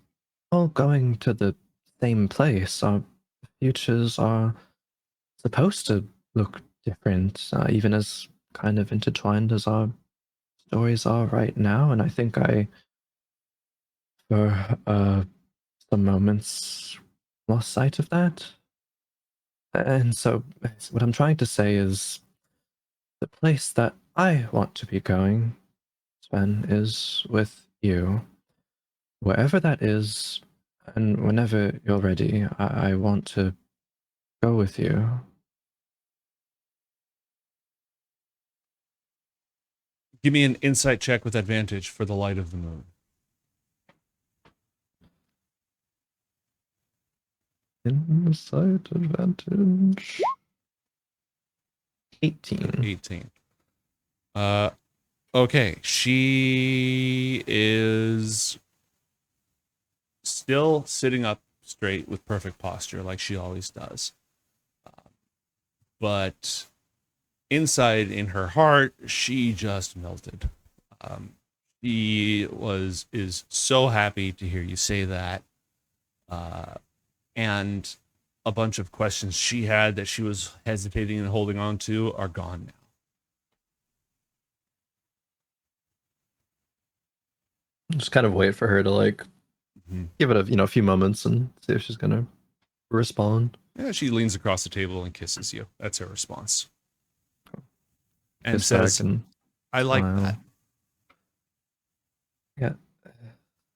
all going to the same place. Our futures are supposed to look different, even as kind of intertwined as our stories are right now. And I think for some moments, lost sight of that. And so, what I'm trying to say is the place that I want to be going, Sven, is with you. Wherever that is, and whenever you're ready, I want to go with you. Give me an insight check with advantage for the light of the moon. Insight advantage. 18. 18. Okay. She is still sitting up straight with perfect posture like she always does. But inside in her heart, she just melted. She is so happy to hear you say that. And a bunch of questions she had that she was hesitating and holding on to are gone now. Just kind of wait for her to like give it a few moments and see if she's gonna respond. Yeah, she leans across the table and kisses you. That's her response. And Kiss says, back and I like smile. that. Yeah.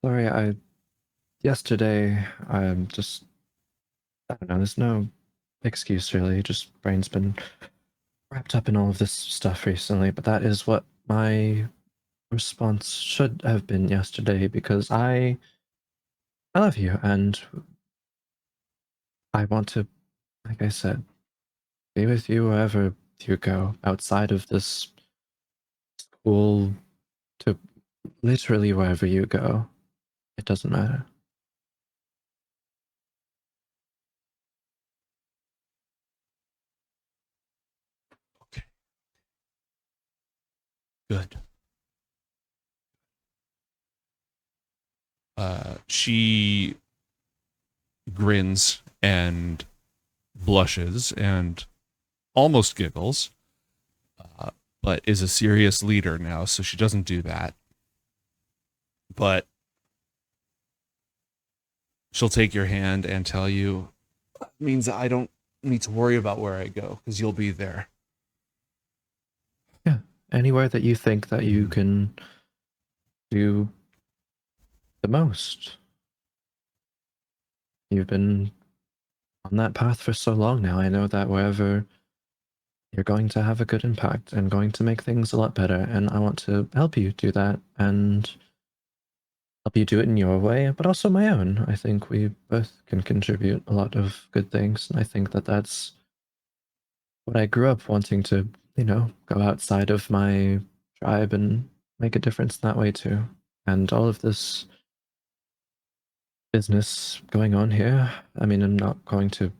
Sorry, yesterday, I'm just, I don't know, there's no excuse really, just brain's been wrapped up in all of this stuff recently, but that is what my response should have been yesterday, because I love you, and I want to, like I said, be with you wherever you go, outside of this school, to literally wherever you go. It doesn't matter. Okay. Good. She grins and blushes and almost giggles, but is a serious leader now, so she doesn't do that. But she'll take your hand and tell you, it means I don't need to worry about where I go, because you'll be there. Yeah, anywhere that you think that you can do the most. You've been on that path for so long now. I know that wherever you're going to have a good impact and going to make things a lot better, and I want to help you do that and help you do it in your way, but also my own. I think we both can contribute a lot of good things, and I think that that's what I grew up wanting to, go outside of my tribe and make a difference that way too. And all of this business going on here, I mean, I'm not going to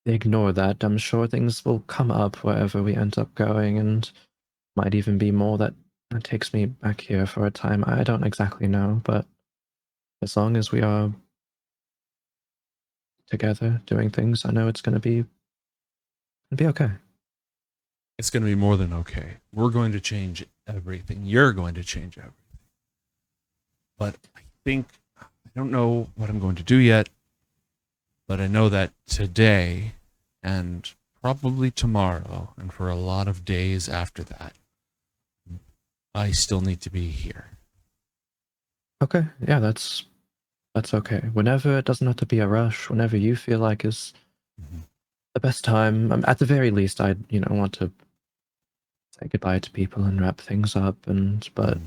ignore that. I'm sure things will come up wherever we end up going, and might even be more that takes me back here for a time. I don't exactly know, but as long as we are together doing things, I know it's going to be okay. It's going to be more than okay. We're going to change everything. You're going to change everything. But I don't know what I'm going to do yet, but I know that today and probably tomorrow and for a lot of days after that, I still need to be here. Okay, yeah, that's okay. Whenever, it doesn't have to be a rush. Whenever you feel like is the best time. At the very least, I want to say goodbye to people and wrap things up. But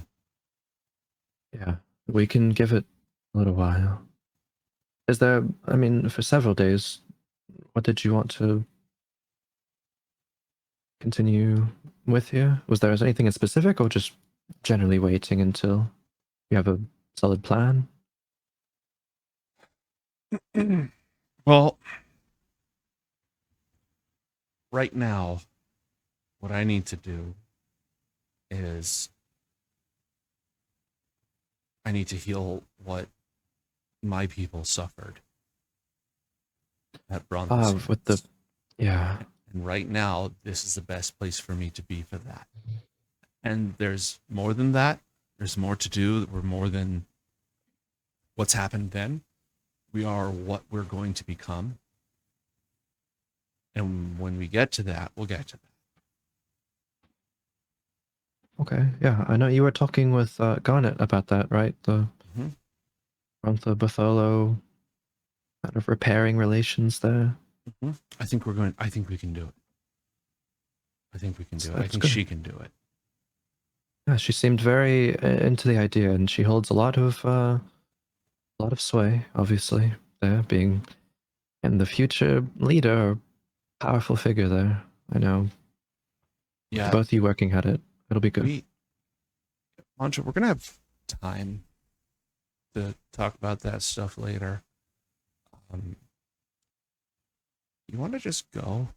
yeah, we can give it a little while. Is there? I mean, for several days, what did you want to continue with here? Was there anything in specific, or just generally waiting until you have a solid plan? Well, right now, what I need to do is I need to heal what my people suffered at Bronze. With the, yeah. And right now, this is the best place for me to be for that. And there's more than that. There's more to do. We're more than what's happened then. We are what we're going to become. And when we get to that, we'll get to that. Okay, yeah. I know you were talking with Garnet about that, right? The Rontha Batholo kind of repairing relations there. I think we can do it. I think we can do it. I think good. she can do it. Yeah, she seemed very into the idea, and she holds a lot of sway, obviously, there, being in the future leader, or powerful figure there. I know. Yeah. Both of you working at it. It'll be good. Mantra, we're gonna have time to talk about that stuff later. You want to just go?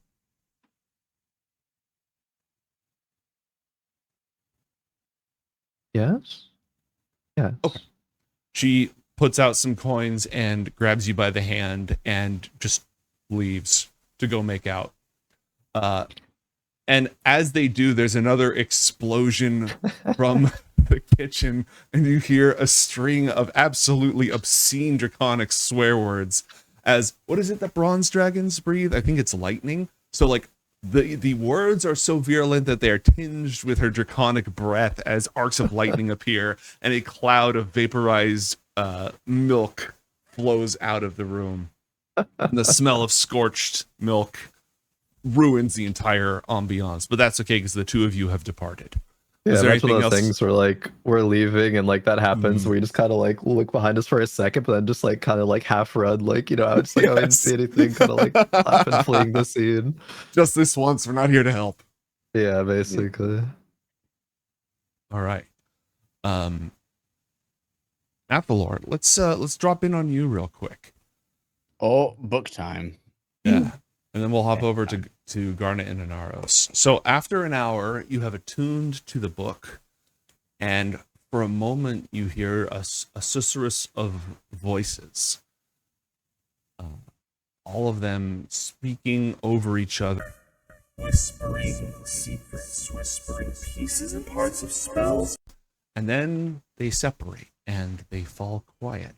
Yes? Yeah. Okay. She puts out some coins and grabs you by the hand and just leaves to go make out. And as they do, there's another explosion from the kitchen, and you hear a string of absolutely obscene draconic swear words as, what is it that bronze dragons breathe? I think it's lightning. So like The words are so virulent that they are tinged with her draconic breath as arcs of lightning appear and a cloud of vaporized milk flows out of the room. And the smell of scorched milk ruins the entire ambiance, but that's okay because the two of you have departed. Yeah, Was there that's one of anything those else? things where like we're leaving and like that happens. We just kind of like look behind us for a second, but then just like kind of like half run, like I was just like, I didn't see anything, kind of like laughing, fleeing the scene. Just this once, we're not here to help. Yeah, basically. All right. Athalor, let's drop in on you real quick. Oh, book time. Yeah. And then we'll hop over to Garnet and Inaros. So after an hour, you have attuned to the book, and for a moment you hear a susurrus of voices. All of them speaking over each other. Whispering secrets, whispering pieces and parts of spells. And then they separate and they fall quiet.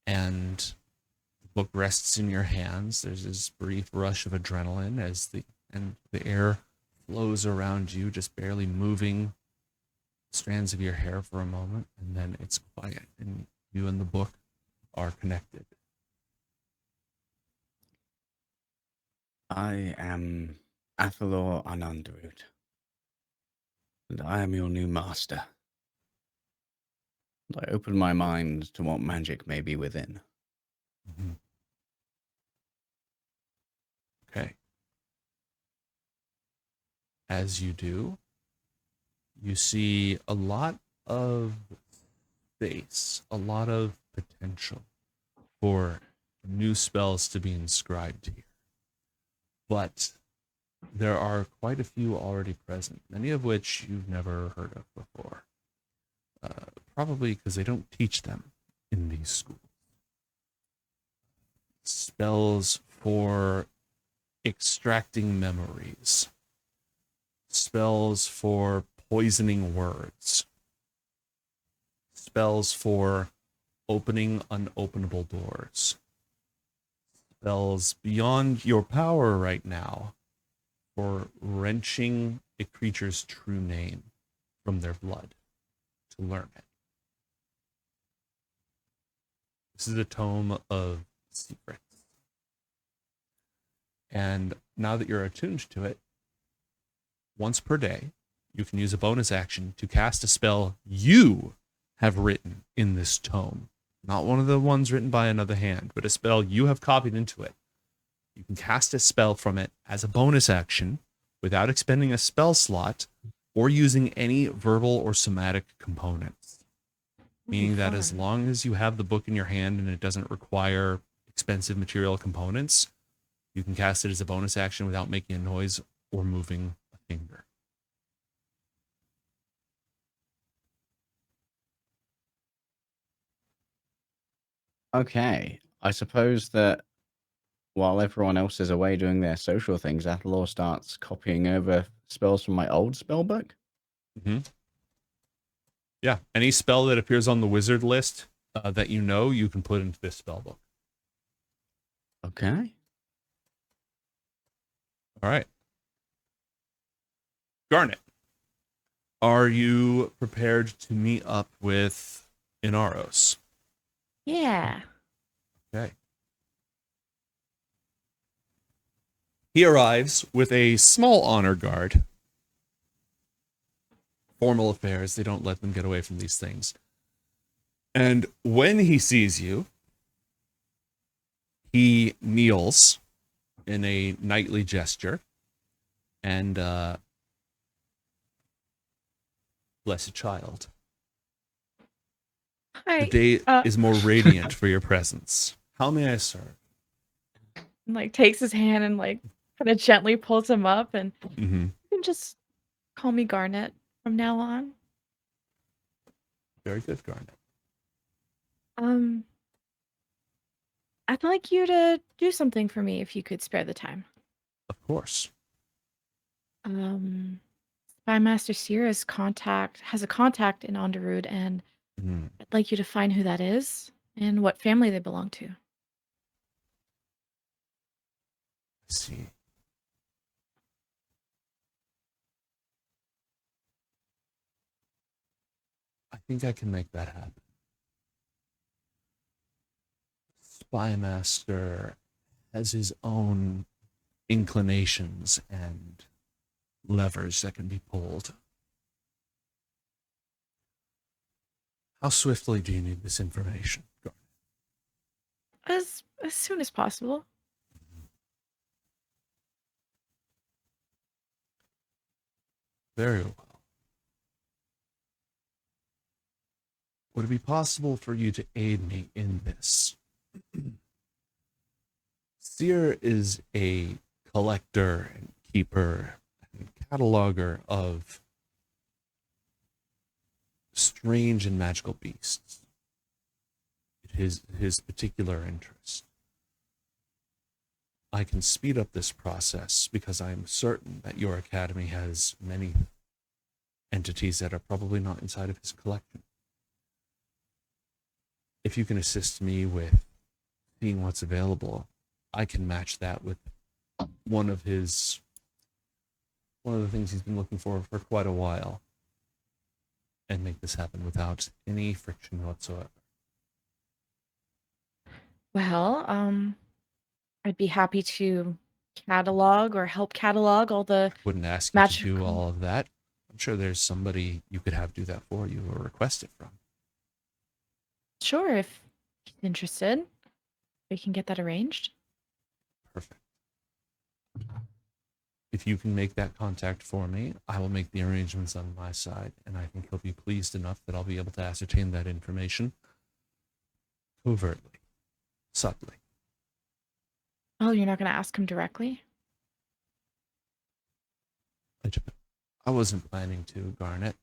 And the book rests in your hands. There's this brief rush of adrenaline as the air flows around you, just barely moving strands of your hair for a moment, and then it's quiet, and you and the book are connected. I am Athalor Anandrud, and I am your new master. And I open my mind to what magic may be within. Mm-hmm. Okay. As you do, you see a lot of space, a lot of potential for new spells to be inscribed here. But there are quite a few already present, many of which you've never heard of before. Probably because they don't teach them in these schools. Spells for extracting memories. Spells for poisoning words. Spells for opening unopenable doors. Spells beyond your power right now for wrenching a creature's true name from their blood to learn it. This is a tome of secrets. And now that you're attuned to it, once per day, you can use a bonus action to cast a spell you have written in this tome. Not one of the ones written by another hand, but a spell you have copied into it. You can cast a spell from it as a bonus action without expending a spell slot or using any verbal or somatic components. Meaning that as long as you have the book in your hand and it doesn't require expensive material components, you can cast it as a bonus action without making a noise or moving a finger. Okay, I suppose that while everyone else is away doing their social things, Athalor starts copying over spells from my old spell book. Mm-hmm. Yeah, any spell that appears on the wizard list that you can put into this spell book. Okay. All right. Garnet, are you prepared to meet up with Inaros? Yeah. Okay. He arrives with a small honor guard. Formal affairs, they don't let them get away from these things. And when he sees you, he kneels in a knightly gesture and bless a child. Hi. The day is more radiant for your presence. How may I serve? Like takes his hand and like kind of gently pulls him up, and Mm-hmm. you can just call me Garnet from now on. Very good, Garnet. I'd like you to do something for me if you could spare the time. Of course. Spymaster Seer has a contact in Onderud, and I'd like you to find who that is and what family they belong to. see. I think I can make that happen. Spymaster has his own inclinations and levers that can be pulled. How swiftly do you need this information, Garnet? As soon as possible. Very well. Would it be possible for you to aid me in this? Seer is a collector and keeper and cataloger of strange and magical beasts. It is his particular interest. I can speed up this process because I am certain that your academy has many entities that are probably not inside of his collection. If you can assist me with seeing what's available, I can match that with one of the things he's been looking for quite a while, and make this happen without any friction whatsoever. Well, I'd be happy to catalog or help catalog all the Wouldn't ask you to do magical- all of that. I'm sure there's somebody you could have do that for you or request it from. Sure, if he's interested, we can get that arranged. Perfect. If you can make that contact for me, I will make the arrangements on my side, and I think he'll be pleased enough that I'll be able to ascertain that information covertly, subtly. Oh, you're not going to ask him directly? I wasn't planning to, Garnet.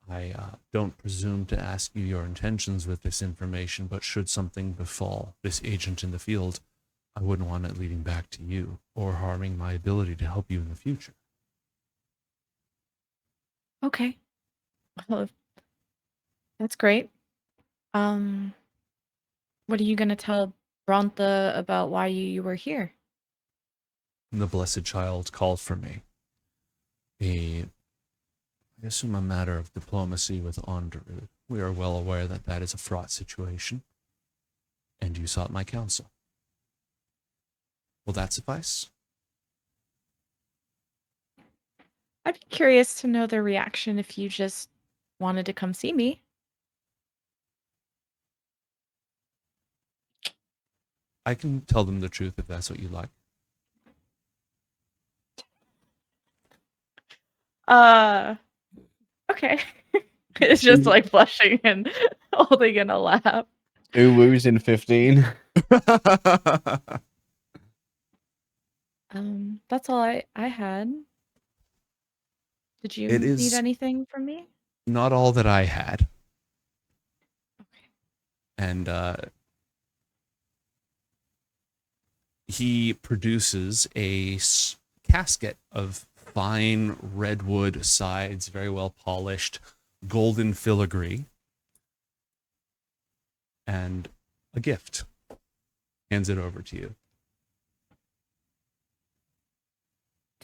I don't presume to ask you your intentions with this information, but should something befall this agent in the field, I wouldn't want it leading back to you or harming my ability to help you in the future. Okay. Well, that's great. What are you going to tell Brontha about why you were here? The Blessed Child called for me. I assume a matter of diplomacy with Onderud. We are well aware that that is a fraught situation, and you sought my counsel. Will that suffice? I'd be curious to know their reaction if you just wanted to come see me. I can tell them the truth if that's what you like. Okay. It's just like blushing and holding in a lap. 2 woos in 15. That's all I had. Did you It need is- anything from me? Not all that I had. Okay. And he produces a casket of fine redwood sides, very well polished, golden filigree, and a gift. Hands it over to you.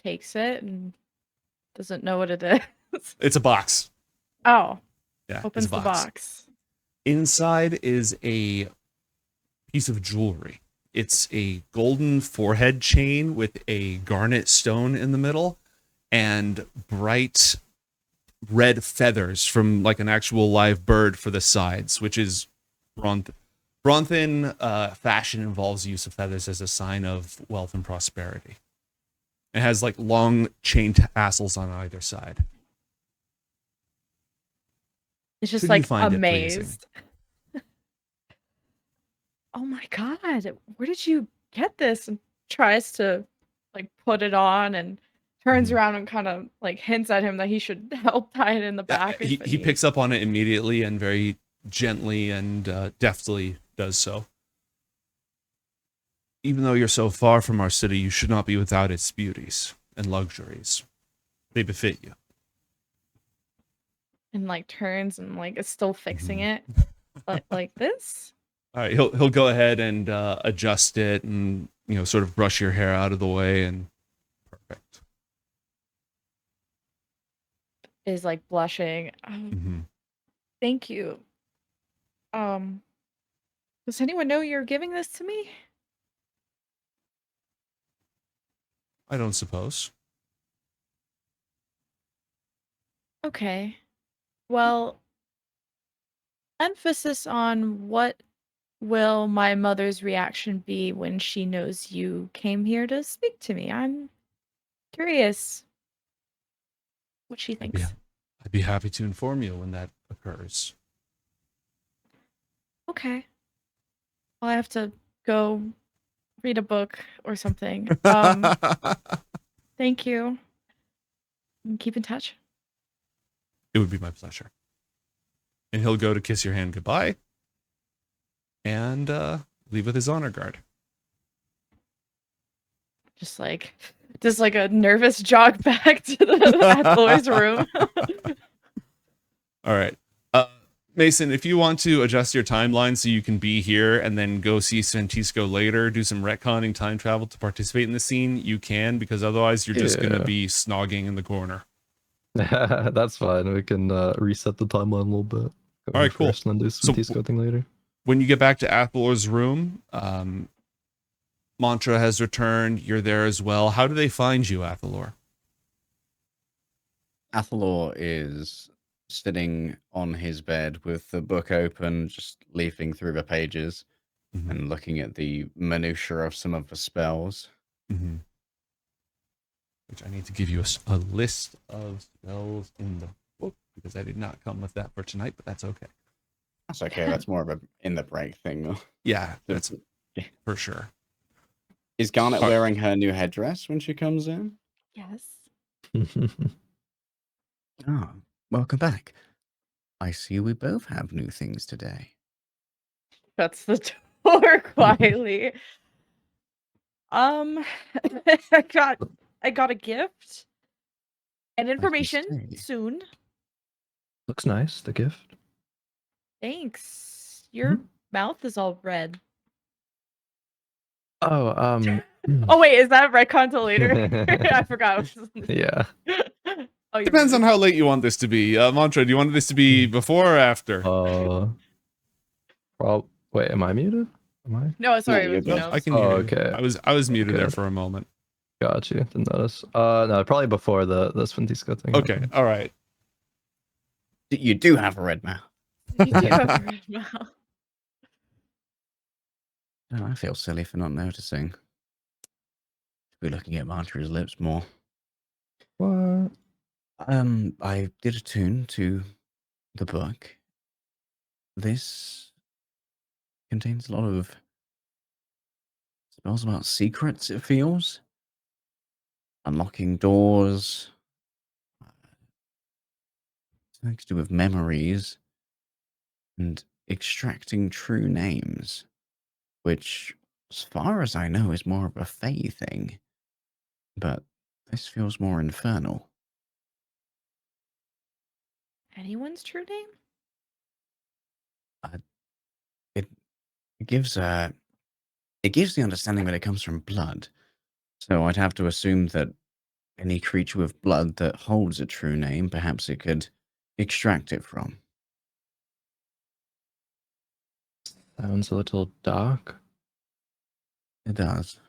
Takes it and doesn't know what it is. It's a box. Oh, Yeah, opens it's a the box. Inside is a piece of jewelry. It's a golden forehead chain with a garnet stone in the middle and bright red feathers from like an actual live bird for the sides, which is Bronthan fashion involves use of feathers as a sign of wealth and prosperity. It has like long chain tassels on either side. It's just Should you like find it pleasing? amazed. Oh my god, where did you get this? And tries to like put it on and turns around and kind of like hints at him that he should help tie it in the back. He picks up on it immediately and very gently and deftly does so. Even though you're so far from our city, you should not be without its beauties and luxuries. They befit you. And like turns and like is still fixing it like this. All right, he'll go ahead and adjust it, and sort of brush your hair out of the way, and perfect. Is like blushing. Thank you. Does anyone know you're giving this to me? I don't suppose. Okay. Well, emphasis on what will my mother's reaction be when she knows you came here to speak to me? I'm curious what she thinks. I'd be happy to inform you when that occurs. Okay. Well, I have to go read a book or something. Thank you. And keep in touch. It would be my pleasure. And he'll go to kiss your hand goodbye and leave with his honor guard. Just like a nervous jog back to the Athalor's room. All right. Mason, if you want to adjust your timeline so you can be here and then go see Sventisco later, do some retconning time travel to participate in the scene, you can, because otherwise you're just going to be snogging in the corner. That's fine. We can reset the timeline a little bit. Go All right, cool. First and then do some Sventisco thing later. When you get back to Athalor's room, Mantra has returned. You're there as well. How do they find you, Athalor? Athalor is sitting on his bed with the book open, just leafing through the pages and looking at the minutiae of some of the spells. Which I need to give you a list of spells in the book because I did not come with that for tonight, but that's okay. That's okay. That's more of a in the break thing, though. Yeah, that's for sure. Is Garnet wearing her new headdress when she comes in? Yes. Ah, welcome back. I see we both have new things today. Shuts the door quietly. I got a gift and information soon. Looks nice, the gift. Thanks. Your mouth is all red. Oh, Oh wait, is that retcon till later? I forgot. Yeah. Oh, Depends on how late you want this to be. Mantra, do you want this to be before or after? Wait, am I muted? Am I? No, sorry. No, It was I can hear you. Okay. I was muted there for a moment. Got you. Didn't notice. No, probably before the Sventisco thing. Okay, all right. You do have a red mouth. You do have a red mouth. Oh, I feel silly for not noticing. Be looking at Mantra's lips more. What? I did a tune to the book. This contains a lot of spells about secrets, it feels. Unlocking doors. Something to do with memories. And extracting true names. Which, as far as I know, is more of a Fae thing. But this feels more infernal. Anyone's true name? It gives the understanding that it comes from blood. So I'd have to assume that any creature with blood that holds a true name, perhaps it could extract it from. Sounds a little dark. It does.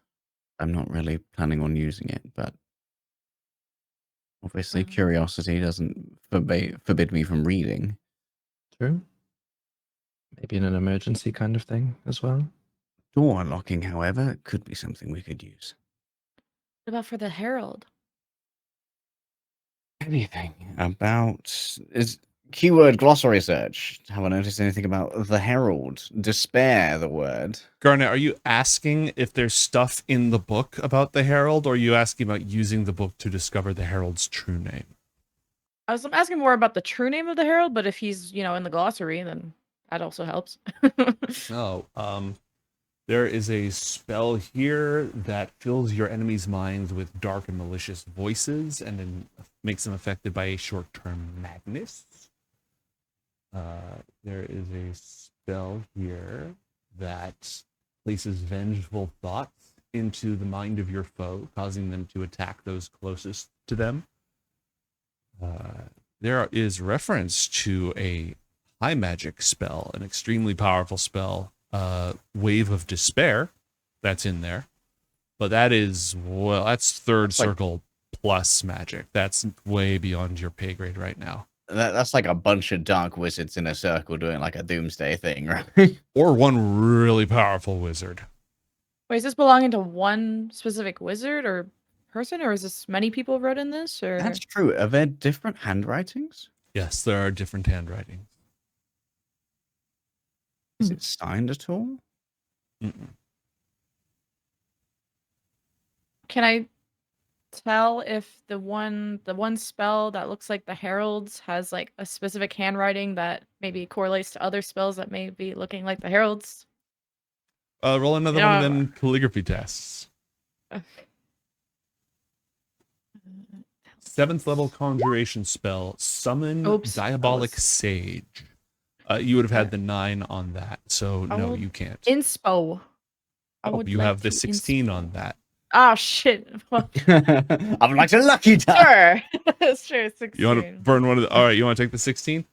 I'm not really planning on using it, but obviously curiosity doesn't forbid me from reading. True. Maybe in an emergency kind of thing as well. Door unlocking, however, could be something we could use. What about for the Herald? Anything about keyword glossary search. Have I noticed anything about the Herald? Despair, the word. Garnet, are you asking if there's stuff in the book about the Herald, or are you asking about using the book to discover the Herald's true name? I was asking more about the true name of the Herald, but if he's, in the glossary, then that also helps. There is a spell here that fills your enemy's minds with dark and malicious voices and then makes them affected by a short-term madness. There is a spell here that places vengeful thoughts into the mind of your foe, causing them to attack those closest to them. There is reference to a high magic spell, an extremely powerful spell, Wave of Despair, that's in there. But that is, well, that's third circle plus magic. That's way beyond your pay grade right now. That's like a bunch of dark wizards in a circle doing like a doomsday thing, right? Or one really powerful wizard. Wait, is this belonging to one specific wizard or person, or is this many people wrote in this? Or That's true. Are there different handwritings? Yes, there are different handwritings. Is it signed at all? Mm-mm. can I tell if the one spell that looks like the heralds has like a specific handwriting that maybe correlates to other spells that may be looking like the heralds? Roll another one of them calligraphy tests. Okay. 7th level conjuration spell, summon Oops, diabolic that was- sage. You would have had the 9 on that, so I no, will- you can't. Inspo. I Oh, would you like have the to 16 inspo. on that. Oh shit. Well, I would like to lucky die. sure. Sure, 16. You want to burn one of the... All right, you want to take the 16?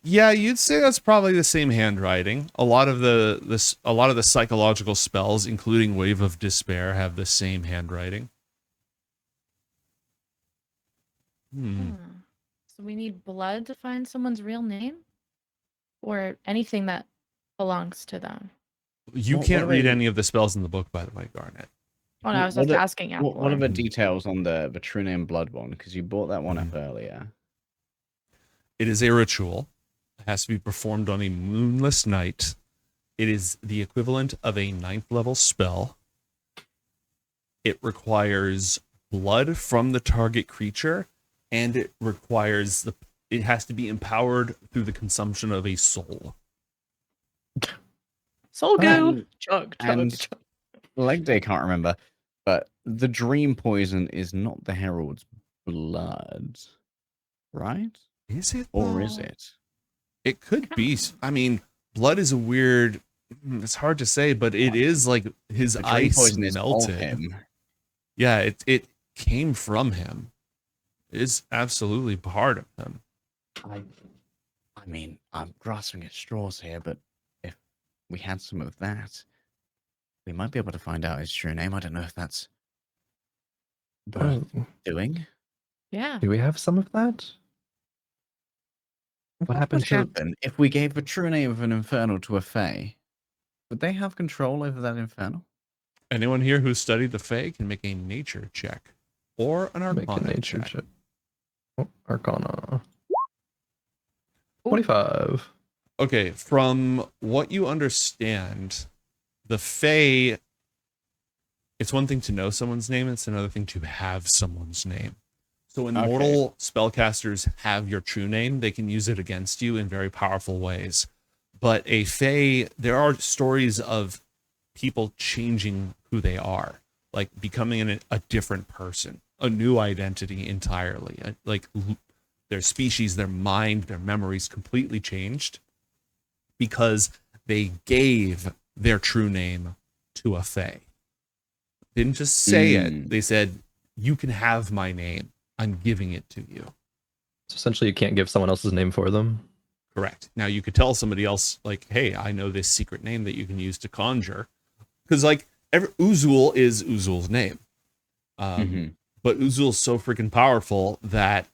Yeah, you'd say that's probably the same handwriting. A lot of the psychological spells, including Wave of Despair, have the same handwriting. So we need blood to find someone's real name? Or anything that belongs to them? You What can't are read they- any of the spells in the book, by the way, Garnet. Oh no, I was What just are- asking Athalor. What are the details on the true name blood one? Because you brought that one up Mhm. earlier. It is a ritual. It has to be performed on a moonless night. It is the equivalent of a 9th level spell. It requires blood from the target creature, and it requires it has to be empowered through the consumption of a soul. Soul goo. And- Chug, chug, and- chug. Leg day can't remember, but the dream poison is not the herald's blood, right? Is it? Or is though? it? It could be. I mean, blood is a weird. It's hard to say, but it is like his The dream ice poison is all melted. him. Yeah, it came from him. It is absolutely part of him. I mean, I'm grasping at straws here, but if we had some of that, we might be able to find out his true name. I don't know if that's worth doing. Yeah. Do we have some of that? What happened would to happen if we gave the true name of an infernal to a fae? Would they have control over that infernal? Anyone here who studied the Fae can make a nature check or an make a arcana nature check. check? Oh, Arcana. Ooh. 25. Okay, from what you understand, the Fae, it's one thing to know someone's name, it's another thing to have someone's name. So when Okay. mortal spellcasters have your true name, they can use it against you in very powerful ways. But a Fae, there are stories of people changing who they are, like becoming a different person, a new identity entirely. Like their species, their mind, their memories completely changed because they gave their true name to a Fae. They didn't just say it. They said, you can have my name. I'm giving it to you. So essentially, you can't give someone else's name for them. Correct. Now you could tell somebody else, like, hey, I know this secret name that you can use to conjure. Because, like, Uzul is Uzul's name. But Uzul's so freaking powerful that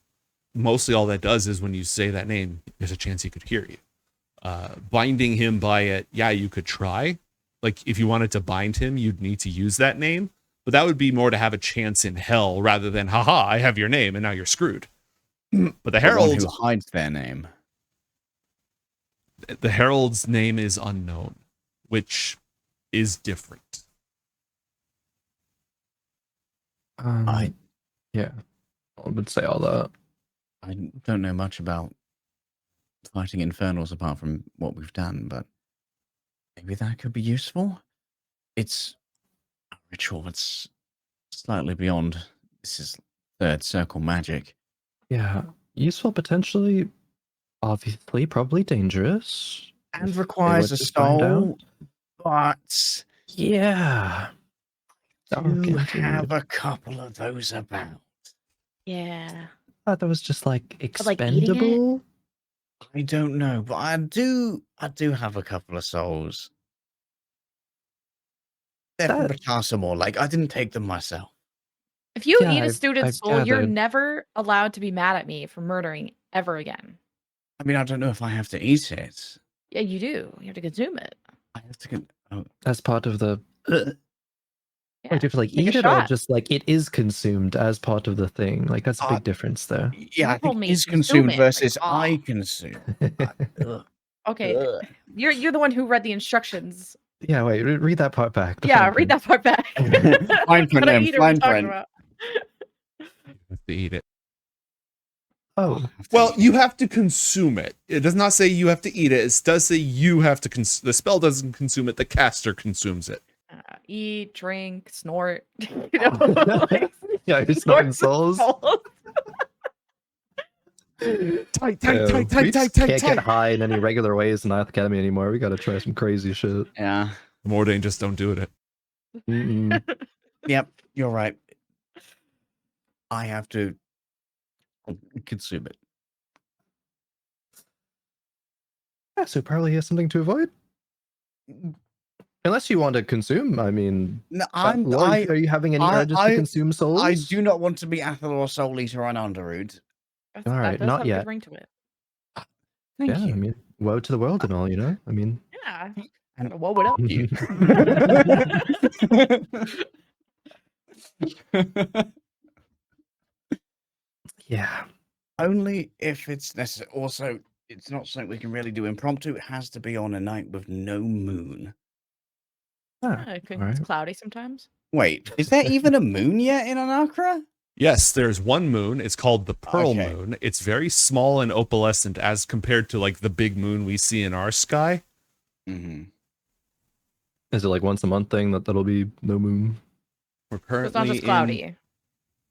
mostly all that does is when you say that name, there's a chance he could hear you. Binding him by it, yeah, you could try. Like, if you wanted to bind him, you'd need to use that name. But that would be more to have a chance in hell rather than, haha, I have your name and now you're screwed. But the Herald, who hides their name. the Herald's name is unknown, which is different. Yeah, I would say all that. I don't know much about fighting infernals apart from what we've done, but maybe that could be useful. It's a ritual that's slightly beyond. This is third circle magic. Yeah, useful potentially. Obviously, probably dangerous. And if they requires were a to find out. soul. But Yeah. do have a couple of those about. Yeah. I thought that was just like But, like, eating it? expendable. I don't know, but I do have a couple of souls. They're from That- Batasamor. Like, I didn't take them myself. If you Yeah, eat a I've student's soul, you're gathered. never allowed to be mad at me for murdering ever again. I mean, I don't know if I have to eat it. Yeah, you do. You have to consume it. I have to. Oh. As part of the. Yeah. Wait, do you have to like Take a eat it or shot. just like it is consumed as part of the thing? Like that's a big difference there. Yeah, I You told think me is consume consumed it, like, versus raw. I consume. Ugh. Okay, Ugh. you're the one who read the instructions. Yeah, wait, read that part back. the Yeah, fine read print. that part back. Fine print, What then, eater are we fine talking print. about? You have to eat it. Oh, I have to Well, eat you it. have to consume it. It does not say you have to eat it. It does say you have to the spell doesn't consume it. The caster consumes it. Eat, drink, snort. You know, like, yeah, you're snorting snort souls. Tight, We just can't get high in any regular ways in IOTH Academy anymore. We gotta try some crazy shit. Yeah. The more dangerous, don't do it. Mm-mm. Yep, you're right. I have to consume it. Yeah, so probably has something to avoid. Unless you want to consume, I mean, No, Lord, are you having any urges to consume souls? I do not want to be Athalor, Soul Eater, and Underoot. All right, that does not have a yet. good ring to it. Thank Yeah, you. I mean, woe to the world and all, you know? I mean, Yeah. And What would help you? yeah. Only if it's necessary. Also, it's not something we can really do impromptu. It has to be on a night with no moon. Ah, It's alright. cloudy sometimes. Wait, is there even a moon yet in Anacra? Yes, there's one moon. It's called the Pearl Okay. Moon. It's very small and opalescent as compared to like the big moon we see in our sky. Mm-hmm. Is it like once a month thing that'll be no moon? We're So currently it's not just cloudy.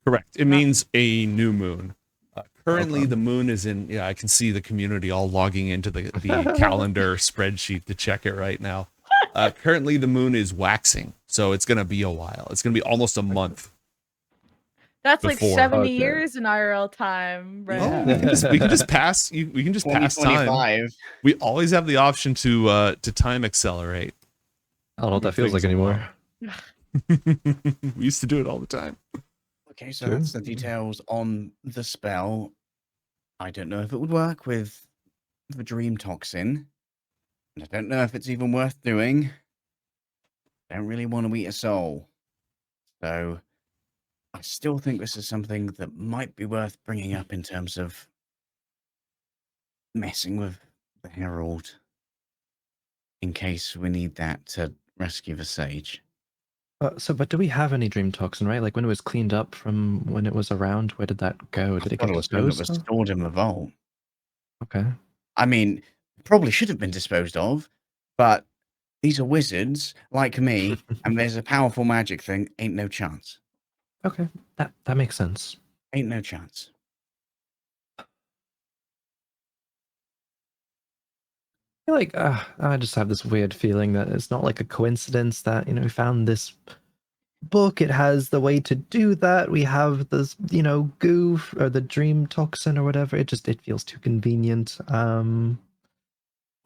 Correct. It Not- means a new moon. Currently, Okay. the moon is in. Yeah, I can see the community all logging into the calendar spreadsheet to check it right now. Currently, the moon is waxing, so it's gonna be a while. It's gonna be almost a month. That's like Before. 70 Okay. years in IRL time, right? Yeah. We can just pass. We can just pass time. 2025. We always have the option to time accelerate. I don't know what that feels Things like anymore. We used to do it all the time. Okay, so Sure. that's the details on the spell. I don't know if it would work with the dream toxin. And I don't know if it's even worth doing. I don't really want to eat a soul. So I still think this is something that might be worth bringing up in terms of messing with the Herald in case we need that to rescue the sage. But do we have any dream toxin, right? Like when it was cleaned up from when it was around, where did that go? Did it get It was disposed of? stored in the vault. Okay. I mean, probably should have been disposed of, but these are wizards like me, and there's a powerful magic thing. Ain't no chance. Okay. That makes sense. Ain't no chance. I feel like I just have this weird feeling that it's not like a coincidence that, we found this book. It has the way to do that. We have this, goo or the dream toxin or whatever. It feels too convenient.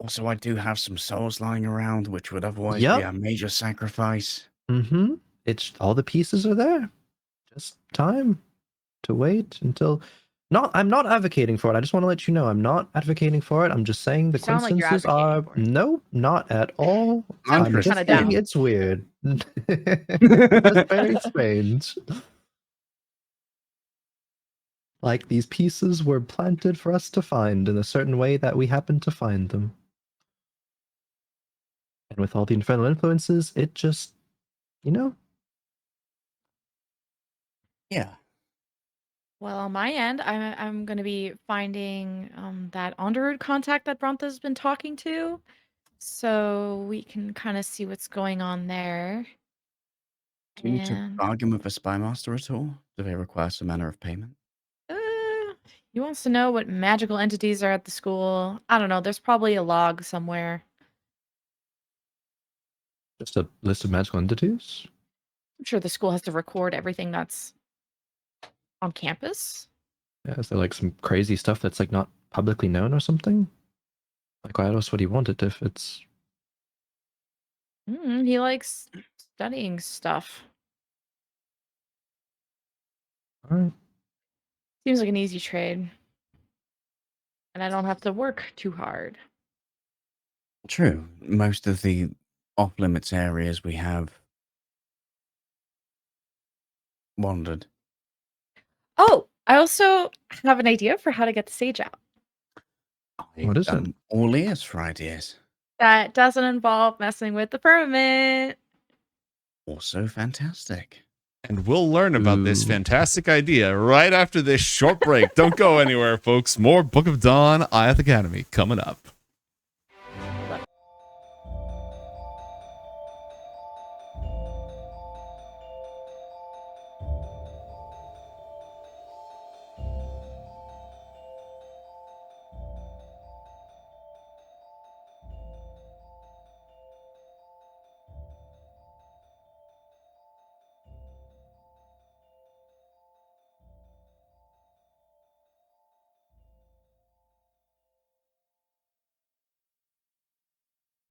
Also, I do have some souls lying around, which would otherwise Yep. be a major sacrifice. Mm-hmm. It's all the pieces are there. Just time to wait until. I'm not advocating for it. I just want to let you know I'm not advocating for it. I'm just saying the You sound like you're coincidences are advocating for it. no, not at all. I'm I'm just kinda saying down. it's weird. It's very strange. Like these pieces were planted for us to find in a certain way that we happen to find them. And with all the infernal influences, it just, Yeah. Well, on my end, I'm going to be finding that Onderwood contact that Brontha's been talking to, so we can kind of see what's going on there. Do you need to And bargain with a spy master at all? Do they require some manner of payment? he wants to know what magical entities are at the school. I don't know. There's probably a log somewhere. Just a list of magical entities? I'm sure the school has to record everything that's on campus. Yeah, is there like some crazy stuff that's like not publicly known or something? Like, why else would he want it if it's... He likes studying stuff. Alright. Seems like an easy trade. And I don't have to work too hard. True. Most of the off-limits areas we have wandered. Oh, I also have an idea for how to get the sage out. What is it? I'm all ears for ideas. That doesn't involve messing with the firmament. Also fantastic. And we'll learn about this Ooh. fantastic idea right after this short break. Don't go anywhere, folks. More Book of Dawn, IOTH Academy coming up.